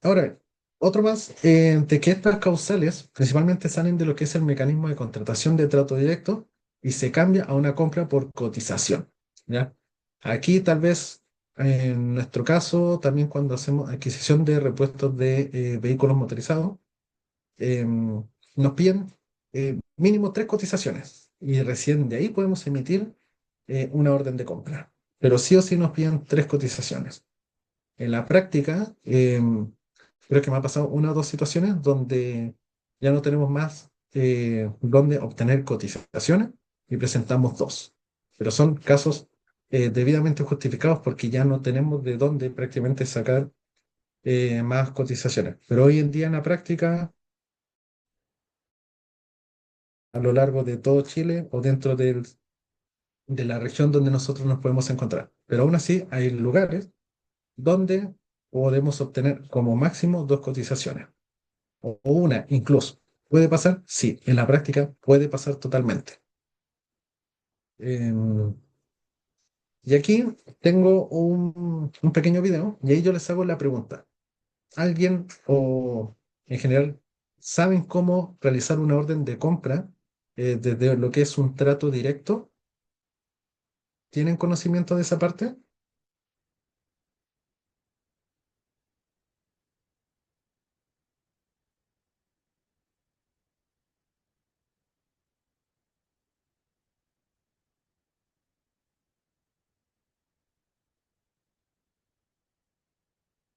Ahora, otro más, de que estas causales principalmente salen de lo que es el mecanismo de contratación de trato directo y se cambia a una compra por cotización. ¿Ya? Aquí tal vez, en nuestro caso, también cuando hacemos adquisición de repuestos de vehículos motorizados, nos piden mínimo 3 cotizaciones y recién de ahí podemos emitir una orden de compra. Pero sí o sí nos piden 3 cotizaciones. En la práctica, creo que me ha pasado 1 o 2 situaciones donde ya no tenemos más donde obtener cotizaciones y presentamos 2. Pero son casos debidamente justificados porque ya no tenemos de dónde prácticamente sacar más cotizaciones. Pero hoy en día en la práctica, a lo largo de todo Chile o dentro de la región donde nosotros nos podemos encontrar. Pero aún así hay lugares donde podemos obtener como máximo 2 cotizaciones o una incluso. ¿Puede pasar? Sí, en la práctica puede pasar totalmente. Em, y aquí tengo un pequeño video y ahí yo les hago la pregunta. ¿Alguien o en general saben cómo realizar una orden de compra desde lo que es un trato directo? ¿Tienen conocimiento de esa parte?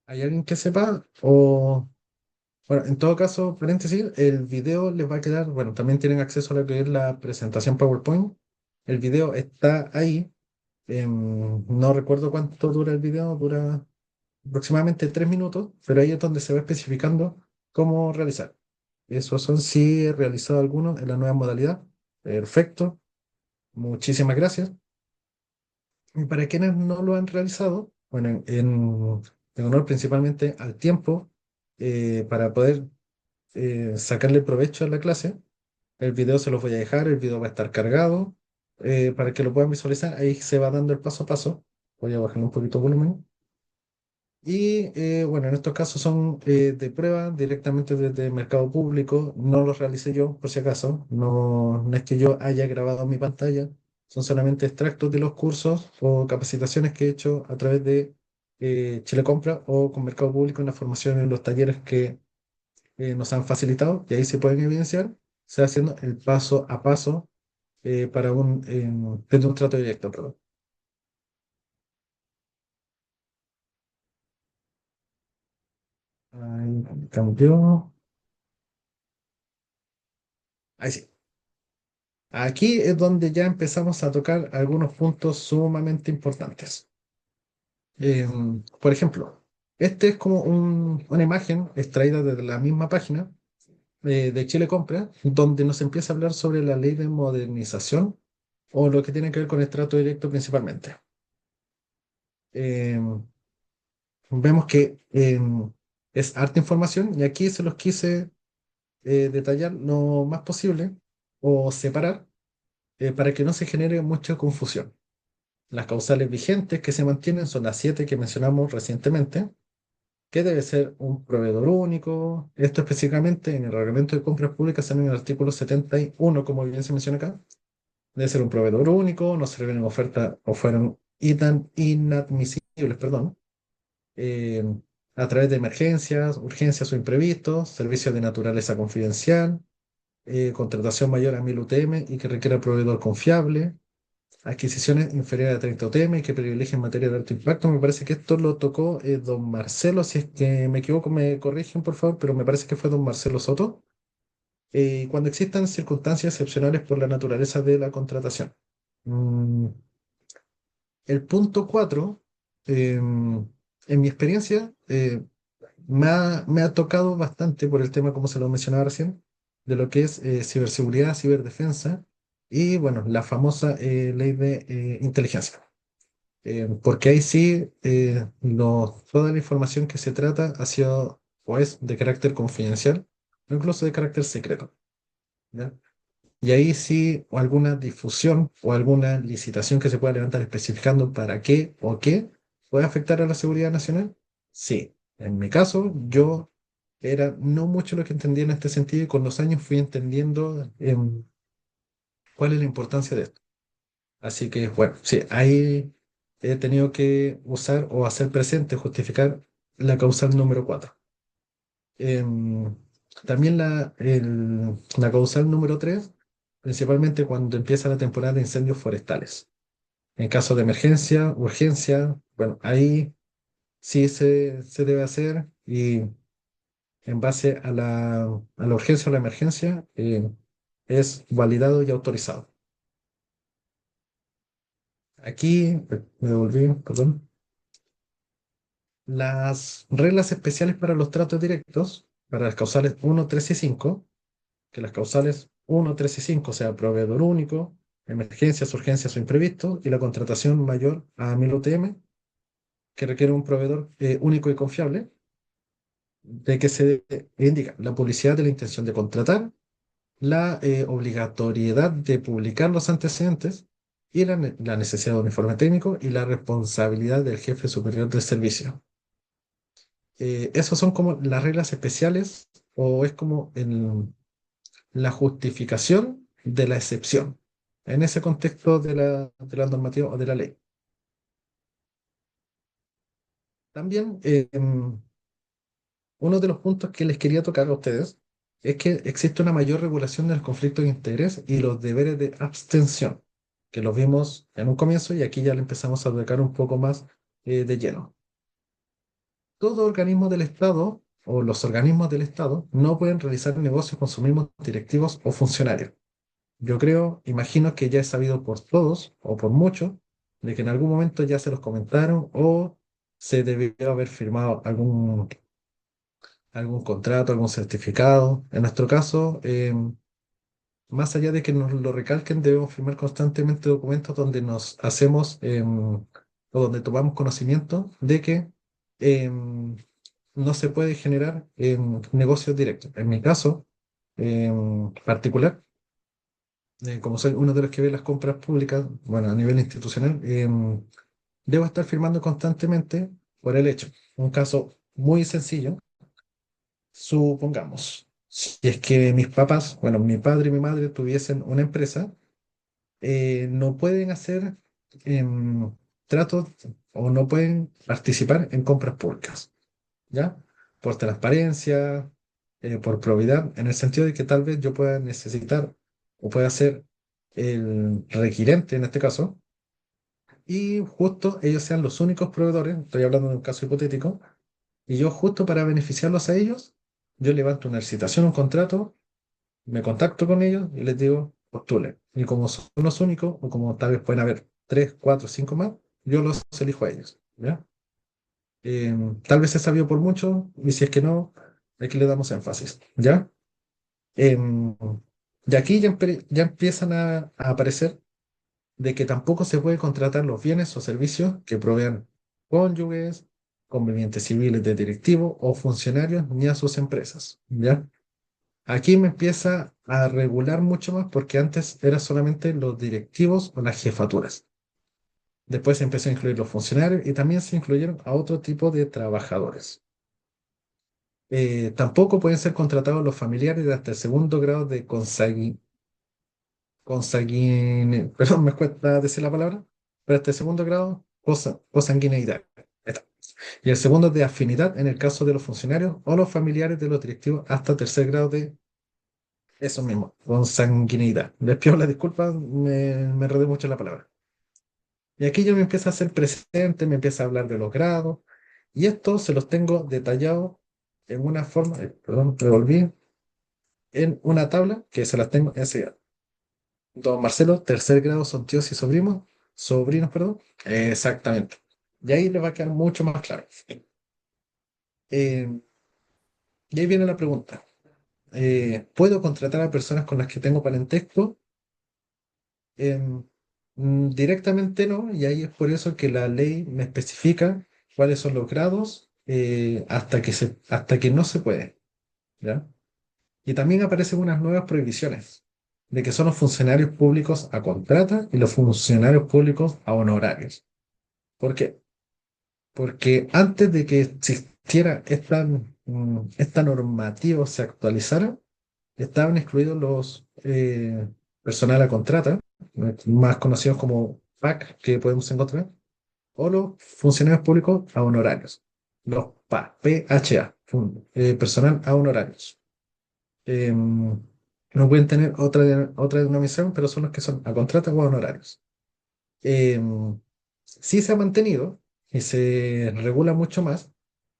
¿Hay alguien que sepa? O, bueno, en todo caso, paréntesis, el video les va a quedar, bueno, también tienen acceso a lo que es la presentación PowerPoint. El video está ahí. No recuerdo cuánto dura el video, dura aproximadamente 3 minutos, pero ahí es donde se va especificando cómo realizar. Esos son si he realizado algunos en la nueva modalidad. Perfecto, muchísimas gracias. Y para quienes no lo han realizado, bueno, en honor principalmente al tiempo, para poder sacarle provecho a la clase, el video se los voy a dejar, el video va a estar cargado para que lo puedan visualizar. Ahí se va dando el paso a paso. Voy a bajar un poquito el volumen. Y bueno, en estos casos son de prueba directamente desde Mercado Público. No los realicé yo, por si acaso. No, no es que yo haya grabado mi pantalla. Son solamente extractos de los cursos o capacitaciones que he hecho a través de Chile Compra o con Mercado Público en la formación en los talleres que nos han facilitado. Y ahí se pueden evidenciar. Se va haciendo el paso a paso para desde un trato directo, perdón. Ahí cambió. Ahí sí. Aquí es donde ya empezamos a tocar algunos puntos sumamente importantes. Por ejemplo, este es como una imagen extraída de la misma página de Chile Compra, donde nos empieza a hablar sobre la ley de modernización o lo que tiene que ver con el trato directo principalmente. Em, Vemos que es harta información y aquí se los quise detallar lo más posible o separar para que no se genere mucha confusión. Las causales vigentes que se mantienen son las 7 que mencionamos recientemente, que debe ser un proveedor único. Esto específicamente en el reglamento de compras públicas sale en el artículo 71, como bien se menciona acá. Debe ser un proveedor único, no se revelen ofertas o fueron inadmisibles, perdón, eh, a través de emergencias, urgencias o imprevistos, servicios de naturaleza confidencial, contratación mayor a 1000 UTM y que requiera proveedor confiable, adquisiciones inferiores a 30 UTM y que privilegien materia de alto impacto. Me parece que esto lo tocó don Marcelo, si es que me equivoco, me corrigen por favor, pero me parece que fue don Marcelo Soto. Cuando existan circunstancias excepcionales por la naturaleza de la contratación. Mm, el punto 4, en mi experiencia, me ha tocado bastante por el tema, como se lo mencionaba recién, de lo que es ciberseguridad, ciberdefensa y, bueno, la famosa ley de inteligencia. Porque ahí sí, toda la información que se trata ha sido o es de carácter confidencial o incluso de carácter secreto. ¿Ya? Y ahí sí, o alguna difusión o alguna licitación que se pueda levantar especificando para qué o qué puede afectar a la seguridad nacional. Sí, en mi caso, yo era no mucho lo que entendía en este sentido y con los años fui entendiendo cuál es la importancia de esto. Así que, bueno, sí, ahí he tenido que usar o hacer presente, justificar la causal número 4. También la causal número 3, principalmente cuando empieza la temporada de incendios forestales. En caso de emergencia, urgencia, bueno, ahí sí se debe hacer y en base a la urgencia o la emergencia es validado y autorizado. Aquí, me devolví, perdón. Las reglas especiales para los tratos directos, para las causales 1, 3 y 5, que las causales 1, 3 y 5 sea proveedor único, emergencias, urgencias o imprevistos, y la contratación mayor a 1000 UTM, que requiere un proveedor único y confiable, de que se indica la publicidad de la intención de contratar, la obligatoriedad de publicar los antecedentes y la necesidad de un informe técnico y la responsabilidad del jefe superior del servicio. Esos son como las reglas especiales o es como la justificación de la excepción en ese contexto de la normativa o de la ley. También uno de los puntos que les quería tocar a ustedes es que existe una mayor regulación de los conflictos de interés y los deberes de abstención, que los vimos en un comienzo y aquí ya le empezamos a tocar un poco más de lleno. Todo organismo del Estado o los organismos del Estado no pueden realizar negocios con sus mismos directivos o funcionarios. Yo creo, imagino que ya es sabido por todos o por muchos, de que en algún momento ya se los comentaron o se debió haber firmado algún contrato, algún certificado. En nuestro caso, más allá de que nos lo recalquen, debemos firmar constantemente documentos donde nos hacemos o donde tomamos conocimiento de que em, no se puede generar negocios directos. En mi caso particular, como soy uno de los que ve las compras públicas, bueno, a nivel institucional, debo estar firmando constantemente por el hecho. Un caso muy sencillo, supongamos, si es que mis papás, bueno, mi padre y mi madre tuviesen una empresa, no pueden hacer em, tratos o no pueden participar en compras públicas, ¿ya? Por transparencia, por probidad, en el sentido de que tal vez yo pueda necesitar o pueda ser el requirente en este caso, y justo ellos sean los únicos proveedores, estoy hablando de un caso hipotético, y yo justo para beneficiarlos a ellos, yo levanto una licitación, un contrato, me contacto con ellos y les digo, postulen. Y como son los únicos, o como tal vez pueden haber 3, 4, 5 más, yo los elijo a ellos, ¿ya? Tal vez es sabio por mucho, y si es que no, aquí le damos énfasis, ¿ya? Em, y aquí ya empiezan a aparecer de que tampoco se puede contratar los bienes o servicios que provean cónyuges, convivientes civiles de directivos o funcionarios ni a sus empresas, ¿ya? Aquí me empieza a regular mucho más porque antes era solamente los directivos o las jefaturas. Después se empezó a incluir los funcionarios y también se incluyeron a otro tipo de trabajadores. Tampoco pueden ser contratados los familiares de hasta el segundo grado de perdón, me cuesta decir la palabra, pero hasta el segundo grado, consanguineidad. Ahí está. Y el segundo de afinidad en el caso de los funcionarios o los familiares de los directivos hasta tercer grado de eso mismo, consanguineidad. Les pido la disculpa, me enredé mucho en la palabra. Y aquí yo me empiezo a hacer presente, me empieza a hablar de los grados, y esto se los tengo detallado en una forma, perdón, revolví, en una tabla que se las tengo enseguida. Don Marcelo, tercer grado son tíos y sobrinos, perdón. Exactamente. Y ahí les va a quedar mucho más claro. Eh, y ahí viene la pregunta. ¿Puedo contratar a personas con las que tengo parentesco? Em, Directamente no, y ahí es por eso que la ley me especifica cuáles son los grados hasta que no se puede, ¿ya? Y también aparecen unas nuevas prohibiciones de que son los funcionarios públicos a contrata y los funcionarios públicos a honorarios. ¿Por qué? Porque antes de que existiera esta normativa o se actualizara, estaban excluidos los personal a contrata, más conocidos como PAC, que podemos encontrar, o los funcionarios públicos a honorarios, los PA, PHA, personal a honorarios. no pueden tener otra denominación, pero son los que son a contrata o a honorarios. Sí se ha mantenido y se regula mucho más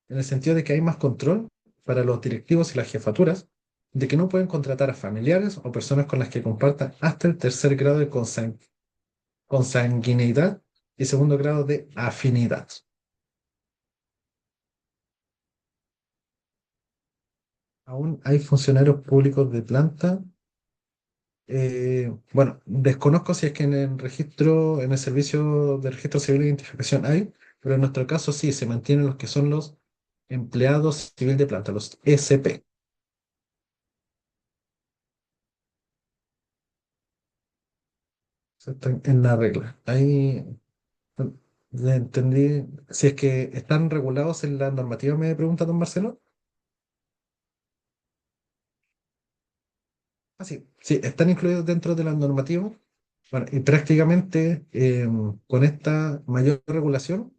en el sentido de que hay más control para los directivos y las jefaturas de que no pueden contratar a familiares o personas con las que compartan hasta el tercer grado de consanguineidad y segundo grado de afinidad. Aún hay funcionarios públicos de planta. Bueno, desconozco si es que en el registro, en el servicio de registro civil de identificación hay, pero en nuestro caso sí, se mantienen los que son los empleados civil de planta, los SP. Eso está en la regla. Ahí entendí. Si es que están regulados en la normativa, me pregunta don Marcelo. Ah, sí, sí, están incluidos dentro de la normativa. Bueno, y prácticamente con esta mayor regulación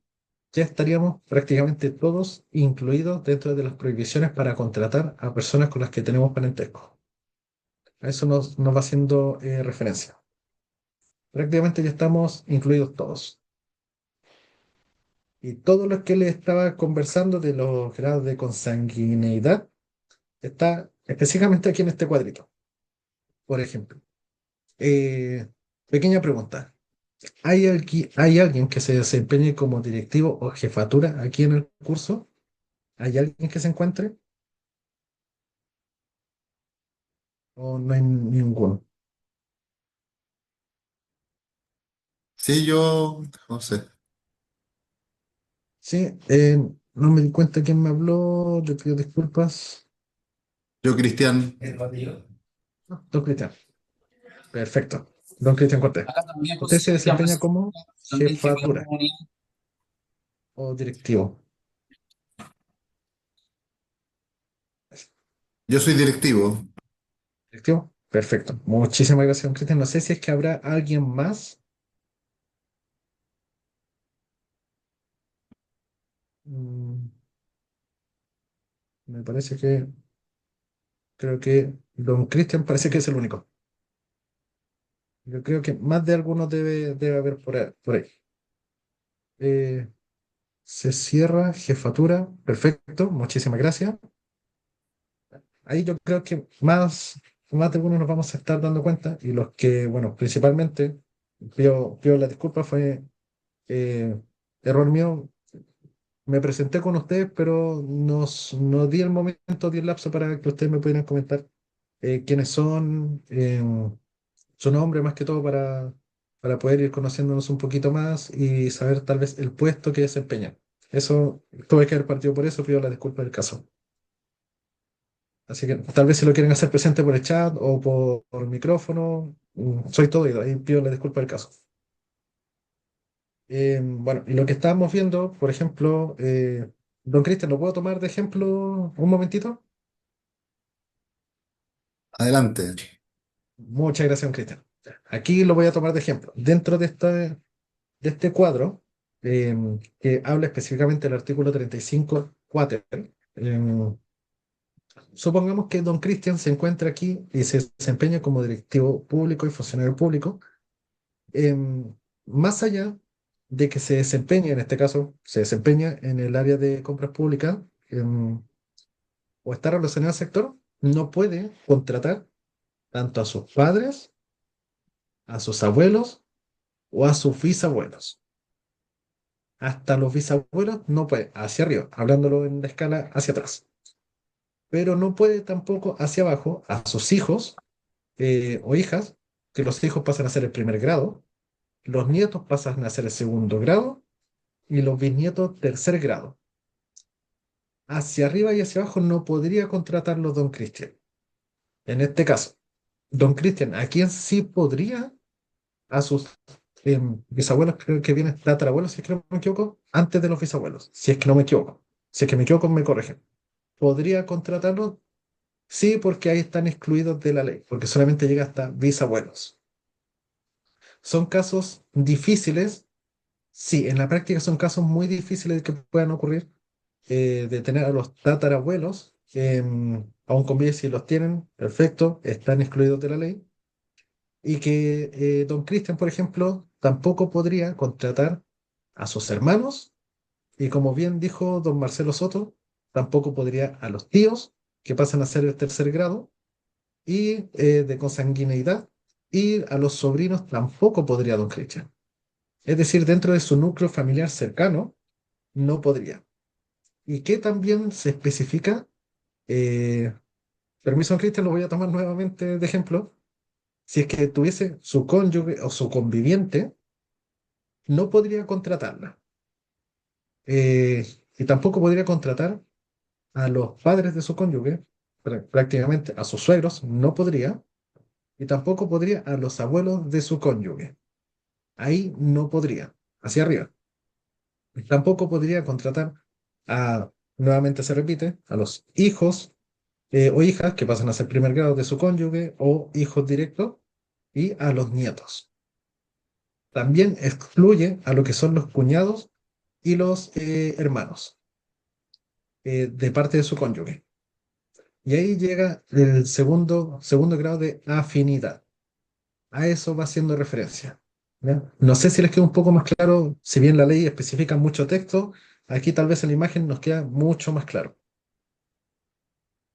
ya estaríamos prácticamente todos incluidos dentro de las prohibiciones para contratar a personas con las que tenemos parentesco. A eso nos va haciendo referencia. Prácticamente ya estamos incluidos todos. Y todo lo que le estaba conversando de los grados de consanguineidad está específicamente aquí en este cuadrito. Por ejemplo, eh, pequeña pregunta. ¿Hay alguien que se desempeñe como directivo o jefatura aquí en el curso? ¿Hay alguien que se encuentre? ¿O no hay ninguno? Sí, yo, no sé. Sí, no me di cuenta quién me habló, le pido disculpas. Yo, Cristian, No, don Cristian. Perfecto. Don Cristian Cortés. Acá también ¿Usted José se Cristian desempeña Francisco, como también jefe de jefatura comunidad. o directivo? yo soy directivo. ¿Directivo? Perfecto. Muchísimas gracias, don Cristian. No sé si es que habrá alguien más. Mm, me parece que, creo que don Cristian parece que es el único. Yo creo que más de algunos debe haber por ahí. Eh, se cierra jefatura. Perfecto. Muchísimas gracias. Ahí yo creo que más de algunos nos vamos a estar dando cuenta y los que, bueno, principalmente, pido la disculpa, fue eh, error mío. Me presenté con ustedes, pero no di el momento, di el lapso para que ustedes me pudieran comentar quiénes son, su nombre más que todo para poder ir conociéndonos un poquito más y saber tal vez el puesto que desempeñan. Eso, tuve que haber partido por eso, pido la disculpa del caso. Así que tal vez si lo quieren hacer presente por el chat o por micrófono, soy todo oído, ahí pido la disculpa del caso. Bueno, y lo que estábamos viendo, por ejemplo, don Cristian, ¿lo puedo tomar de ejemplo un momentito? Adelante. Muchas gracias, don Cristian. Aquí lo voy a tomar de ejemplo. Dentro de este cuadro, que habla específicamente del artículo 35 quater, supongamos que don Cristian se encuentra aquí y se desempeña como directivo público y funcionario público. Más allá de que se desempeñe, en este caso, se desempeña en el área de compras públicas, o está relacionado al sector, no puede contratar tanto a sus padres, a sus abuelos o a sus bisabuelos. Hasta los bisabuelos no puede, hacia arriba, hablándolo en la escala hacia atrás. Pero no puede tampoco hacia abajo a sus hijos o hijas, que los hijos pasan a ser el primer grado, los nietos pasan a ser el segundo grado y los bisnietos tercer grado. Hacia arriba y hacia abajo no podría contratarlo don Cristian. En este caso, don Cristian, ¿a quién sí podría? A sus bisabuelos, creo que vienen tatarabuelos, si es que no me equivoco, antes de los bisabuelos, si es que no me equivoco. Si es que me equivoco, me corrigen. ¿Podría contratarlo? Sí, porque ahí están excluidos de la ley, porque solamente llega hasta bisabuelos. Son casos difíciles, sí, en la práctica son casos muy difíciles que puedan ocurrir, de tener a los tatarabuelos aún convive si los tienen, perfecto, están excluidos de la ley. Y que don Cristian, por ejemplo, tampoco podría contratar a sus hermanos, y como bien dijo don Marcelo Soto, tampoco podría a los tíos, que pasan a ser el tercer grado, y de consanguineidad, y a los sobrinos tampoco podría don Cristian. Es decir, dentro de su núcleo familiar cercano, no podría. Y que también se especifica, eh, permiso, don Cristian, lo voy a tomar nuevamente de ejemplo, si es que tuviese su cónyuge o su conviviente, no podría contratarla. Y tampoco podría contratar a los padres de su cónyuge, prácticamente a sus suegros, no podría, y tampoco podría a los abuelos de su cónyuge. Ahí no podría, hacia arriba. Tampoco podría contratar a, nuevamente se repite, a los hijos o hijas que pasan a ser primer grado de su cónyuge o hijos directos y a los nietos. También excluye a lo que son los cuñados y los hermanos de parte de su cónyuge. Y ahí llega el segundo grado de afinidad. A eso va haciendo referencia. ¿Ya? No sé si les queda un poco más claro, si bien la ley especifica mucho texto, aquí tal vez en la imagen nos queda mucho más claro.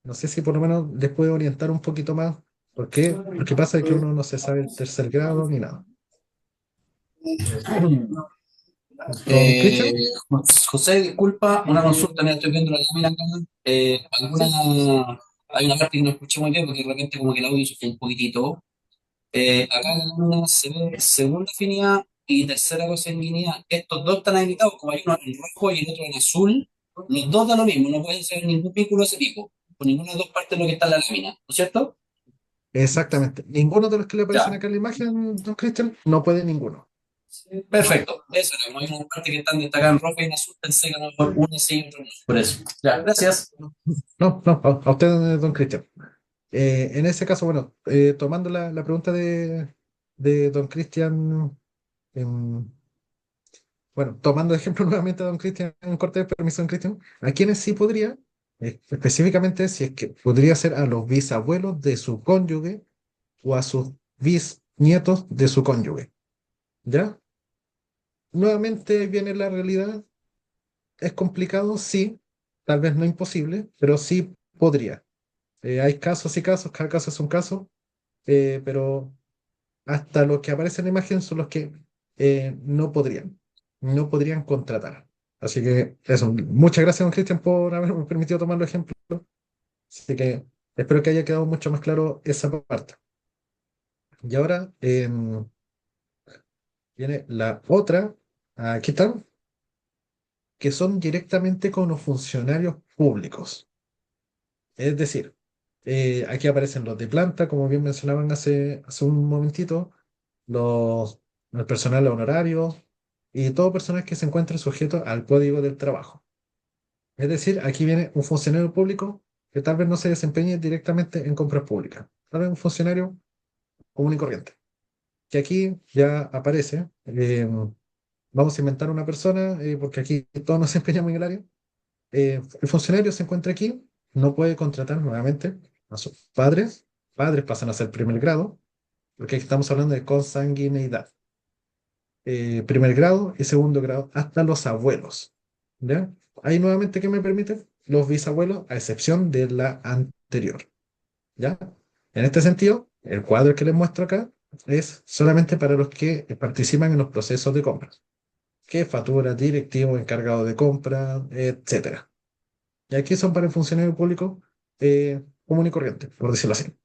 No sé si por lo menos les puede orientar un poquito más. ¿Por qué? Porque pasa que uno no se sabe el tercer grado ni nada. Don Eh, Christian, José, disculpa, una consulta, me estoy viendo la lámina acá. sí, Hay una parte que no escuché muy bien porque de repente como que el audio se fue un poquitito. Acá en la lámina se ve segunda afinidad y tercera consanguinidad. Estos dos están habilitados, como hay uno en rojo y el otro en azul. Los dos dan lo mismo, no pueden ser ningún vínculo de ese tipo, por ninguna de las dos partes de lo que está en la lámina, ¿no es cierto? exactamente. Ninguno de los que le aparecen Ya, acá en la imagen, don Christian, no puede ninguno. perfecto. Eso era, como hay una parte que están destacadas en rojo y en azul, pensé que a lo mejor uno sí y otro no. Por eso. Ya, gracias. No, no, a usted, don Cristian. En ese caso, bueno, tomando la pregunta de don Cristian, em, bueno, tomando de ejemplo nuevamente a don Cristian Cortés, permiso, don Cristian, a quienes sí podría, específicamente si es que podría ser a los bisabuelos de su cónyuge o a sus bisnietos de su cónyuge, ¿ya? Nuevamente viene la realidad, es complicado, sí, tal vez no imposible, pero sí podría. Hay casos y casos, cada caso es un caso, pero hasta los que aparecen en la imagen son los que no podrían contratar. Así que eso, muchas gracias, don Cristian, por haberme permitido tomar los ejemplos. Así que espero que haya quedado mucho más claro esa parte. Y ahora viene la otra, aquí están, que son directamente con los funcionarios públicos. Es decir, aquí aparecen los de planta, como bien mencionaban hace un momentito, los, el personal honorario y todo personal que se encuentre sujeto al Código del Trabajo. Es decir, aquí viene un funcionario público que tal vez no se desempeñe directamente en compras públicas, tal vez un funcionario común y corriente, que aquí ya aparece. Vamos a inventar una persona, porque aquí todos nos empeñamos en el área. El funcionario se encuentra aquí, no puede contratar nuevamente a sus padres. Padres pasan a ser primer grado, porque aquí estamos hablando de consanguineidad. Primer grado y segundo grado, hasta los abuelos. ¿Ya? Ahí nuevamente, ¿qué me permite? Los bisabuelos, a excepción de la anterior. ¿Ya? En este sentido, el cuadro que les muestro acá es solamente para los que participan en los procesos de compras. Jefatura, directivo, encargado de compra, etcétera. Y aquí son para el funcionario público común y corriente, por decirlo así,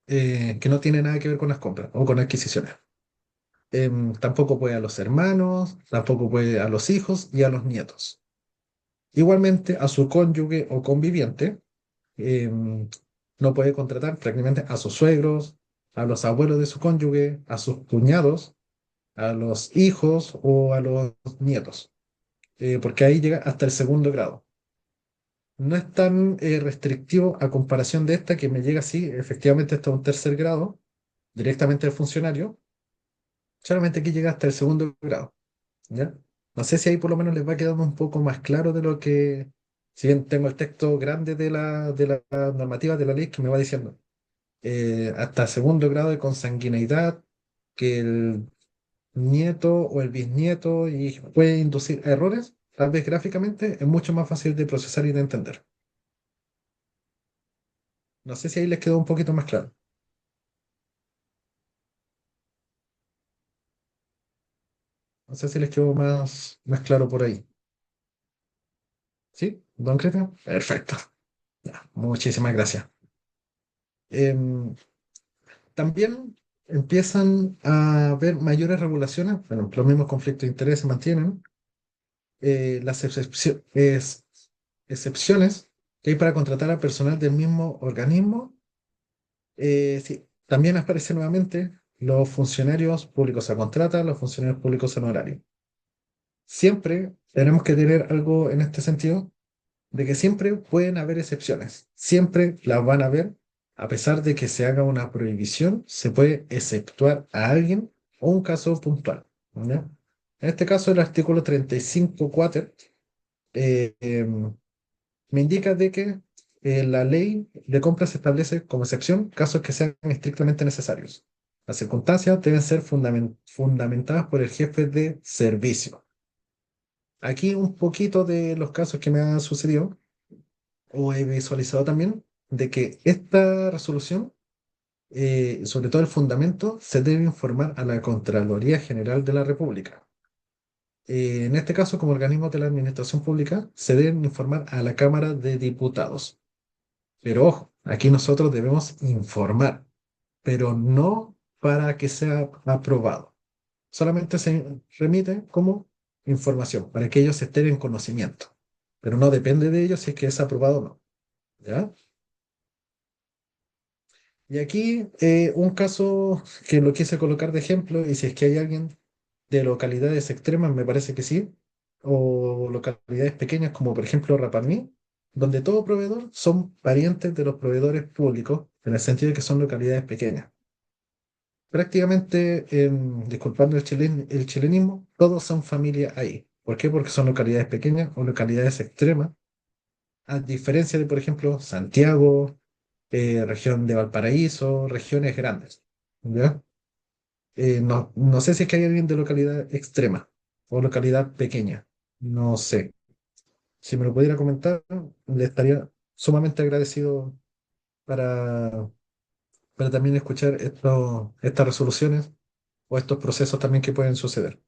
que no tiene nada que ver con las compras o con adquisiciones. Tampoco puede a los hermanos, tampoco puede a los hijos y a los nietos. Igualmente a su cónyuge o conviviente, no puede contratar prácticamente a sus suegros, a los abuelos de su cónyuge, a sus cuñados, a los hijos o a los nietos, porque ahí llega hasta el segundo grado. No es tan restrictivo a comparación de esta que me llega así, efectivamente hasta un tercer grado, directamente al funcionario, solamente aquí llega hasta el segundo grado, ¿ya? No sé si ahí por lo menos les va quedando un poco más claro de lo que Si bien tengo el texto grande de la normativa de la ley que me va diciendo hasta segundo grado de consanguineidad, que el nieto o el bisnieto y puede inducir a errores, tal vez gráficamente es mucho más fácil de procesar y de entender. No sé si ahí les quedó un poquito más claro. No sé si les quedó más claro por ahí. ¿Sí? ¿Don Cristian? Perfecto. Ya, muchísimas gracias. Em, También empiezan a haber mayores regulaciones, bueno, los mismos conflictos de interés se mantienen, las excepciones que hay para contratar a personal del mismo organismo, sí, también aparecen nuevamente los funcionarios públicos a contrata, los funcionarios públicos en horario. Siempre tenemos que tener algo en este sentido, de que siempre pueden haber excepciones, siempre las van a haber, a pesar de que se haga una prohibición, se puede exceptuar a alguien o un caso puntual, ¿ya? En este caso, el artículo 35 cuater me indica de que la ley de compras establece como excepción casos que sean estrictamente necesarios. Las circunstancias deben ser fundamentadas por el jefe de servicio. Aquí un poquito de los casos que me han sucedido o he visualizado también de que esta resolución, sobre todo el fundamento, se debe informar a la Contraloría General de la República. En este caso, como organismo de la Administración Pública, se deben informar a la Cámara de Diputados. Pero ojo, aquí nosotros debemos informar, pero no para que sea aprobado. Solamente se remite como información, para que ellos estén en conocimiento. Pero no depende de ellos si es que es aprobado o no. ¿Ya? Y aquí un caso que lo quise colocar de ejemplo, y si es que hay alguien de localidades extremas, me parece que sí, o localidades pequeñas como por ejemplo Rapa Nui, donde todo proveedor son parientes de los proveedores públicos, en el sentido de que son localidades pequeñas. Prácticamente, disculpando el chilenismo, todos son familia ahí. ¿Por qué? Porque son localidades pequeñas o localidades extremas, a diferencia de, por ejemplo, Santiago, región de Valparaíso, regiones grandes. ¿Ya? No sé si es que hay alguien de localidad extrema o localidad pequeña. No sé. Si me lo pudiera comentar, le estaría sumamente agradecido para, para también escuchar estas resoluciones o estos procesos también que pueden suceder.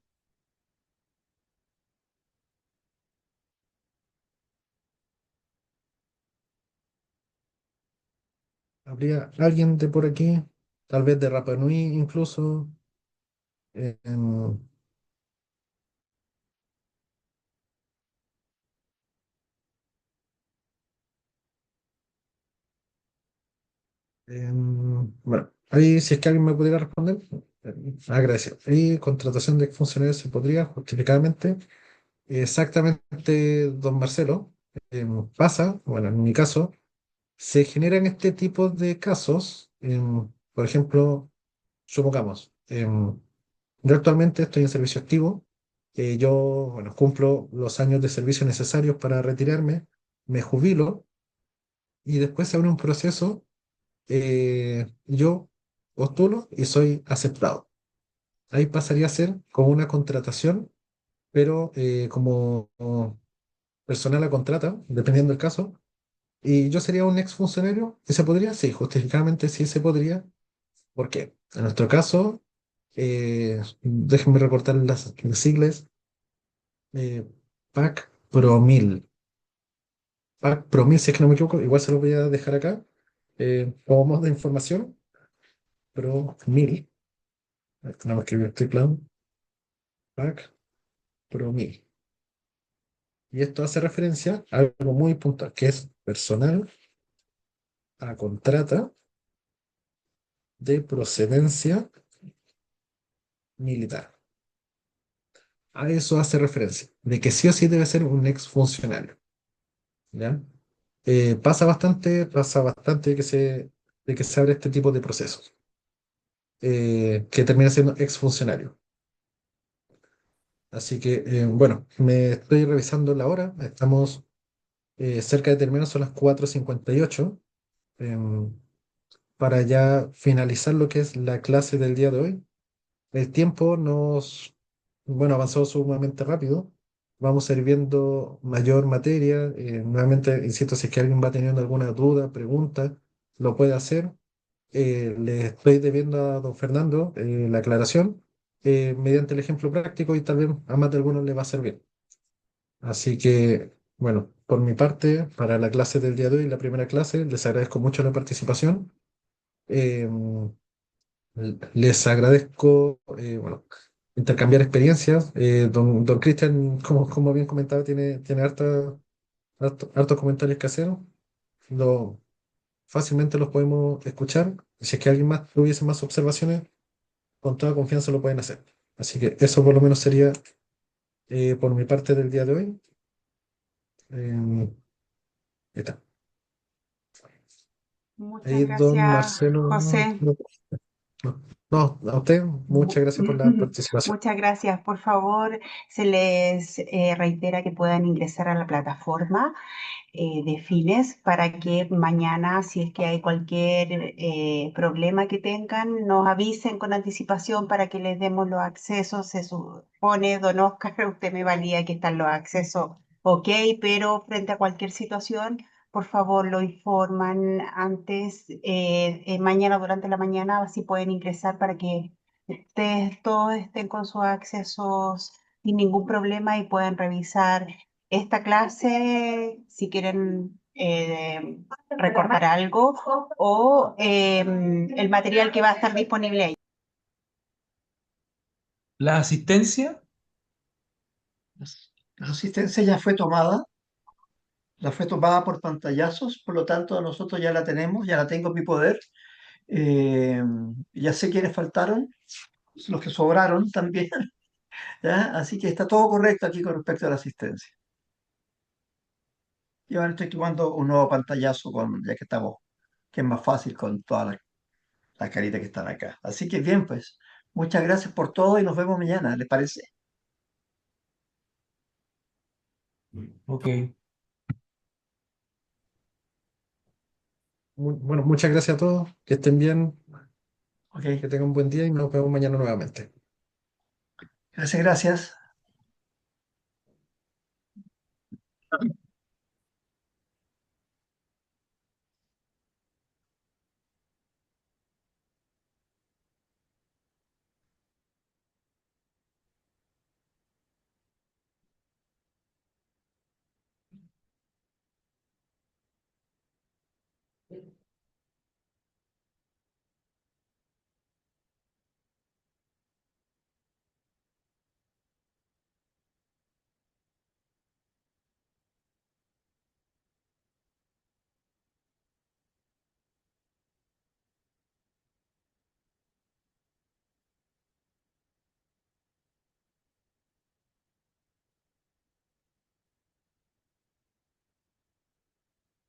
¿Habría alguien de por aquí? Tal vez de Rapa Nui incluso. em, bueno, ahí si es que alguien me pudiera responder, eh, agradecido. Ahí contratación de funcionarios se podría justificadamente. Exactamente, don Marcelo. Pasa, bueno, en mi caso, se generan este tipo de casos. Por ejemplo, supongamos, yo actualmente estoy en servicio activo. Yo, bueno, cumplo los años de servicio necesarios para retirarme, me jubilo y después se abre un proceso. Yo postulo y soy aceptado. Ahí pasaría a ser como una contratación, pero como personal a contrata, dependiendo del caso. Y yo sería un exfuncionario. ¿Y se podría? Sí, justificadamente sí se podría. ¿Por qué? En nuestro caso, déjenme recortar las siglas. eh, PAC Promil. PAC Promil, si es que no me equivoco, igual se lo voy a dejar acá. Como modo de información, Promil. No me escribí estoy claro. PAC Promil. Y esto hace referencia a algo muy puntual, que es personal a contrata de procedencia militar. A eso hace referencia, de que sí o sí debe ser un exfuncionario, ¿ya? Pasa bastante de que se abre este tipo de procesos, que termina siendo exfuncionario. Así que, bueno, me estoy revisando la hora, estamos cerca de terminar, son las 4:58. em, para ya finalizar lo que es la clase del día de hoy. El tiempo bueno, avanzó sumamente rápido. Vamos a ir viendo mayor materia. Nuevamente, insisto, si es que alguien va teniendo alguna duda, pregunta, lo puede hacer. Le estoy debiendo a don Fernando la aclaración mediante el ejemplo práctico y tal vez a más de algunos le va a servir. Así que, bueno, por mi parte, para la clase del día de hoy, la primera clase, les agradezco mucho la participación. Les agradezco, bueno, intercambiar experiencias. Don Cristian, como bien comentaba, tiene hartos comentarios que hacer. Lo, Fácilmente los podemos escuchar. Si es que alguien más tuviese más observaciones, con toda confianza lo pueden hacer. Así que eso por lo menos sería por mi parte del día de hoy. Ahí está. Muchas Ahí don gracias, Marcelo. José. No, no, a usted, muchas gracias por la participación. Muchas gracias. Por favor, se les reitera que puedan ingresar a la plataforma de Fines para que mañana, si es que hay cualquier problema que tengan, nos avisen con anticipación para que les demos los accesos. Se supone, don Oscar, usted me valía que están los accesos ok, pero frente a cualquier situación, por favor, lo informan antes, mañana durante la mañana, así pueden ingresar para que ustedes todos estén con sus accesos sin ningún problema y puedan revisar esta clase si quieren recortar algo o el material que va a estar disponible ahí. La asistencia, La asistencia ya fue tomada por pantallazos, por lo tanto nosotros ya la tenemos, ya la tengo en mi poder. Eh, ya sé quiénes faltaron, los que sobraron también, ¿ya? Así que está todo correcto aquí con respecto a la asistencia. Y ahora estoy tomando un nuevo pantallazo ya que estamos, que es más fácil con todas las caritas que están acá. Así que bien, pues, muchas gracias por todo y nos vemos mañana, ¿les parece? ok. Bueno, muchas gracias a todos, que estén bien, Ok, que tengan un buen día y nos vemos mañana nuevamente. gracias, gracias.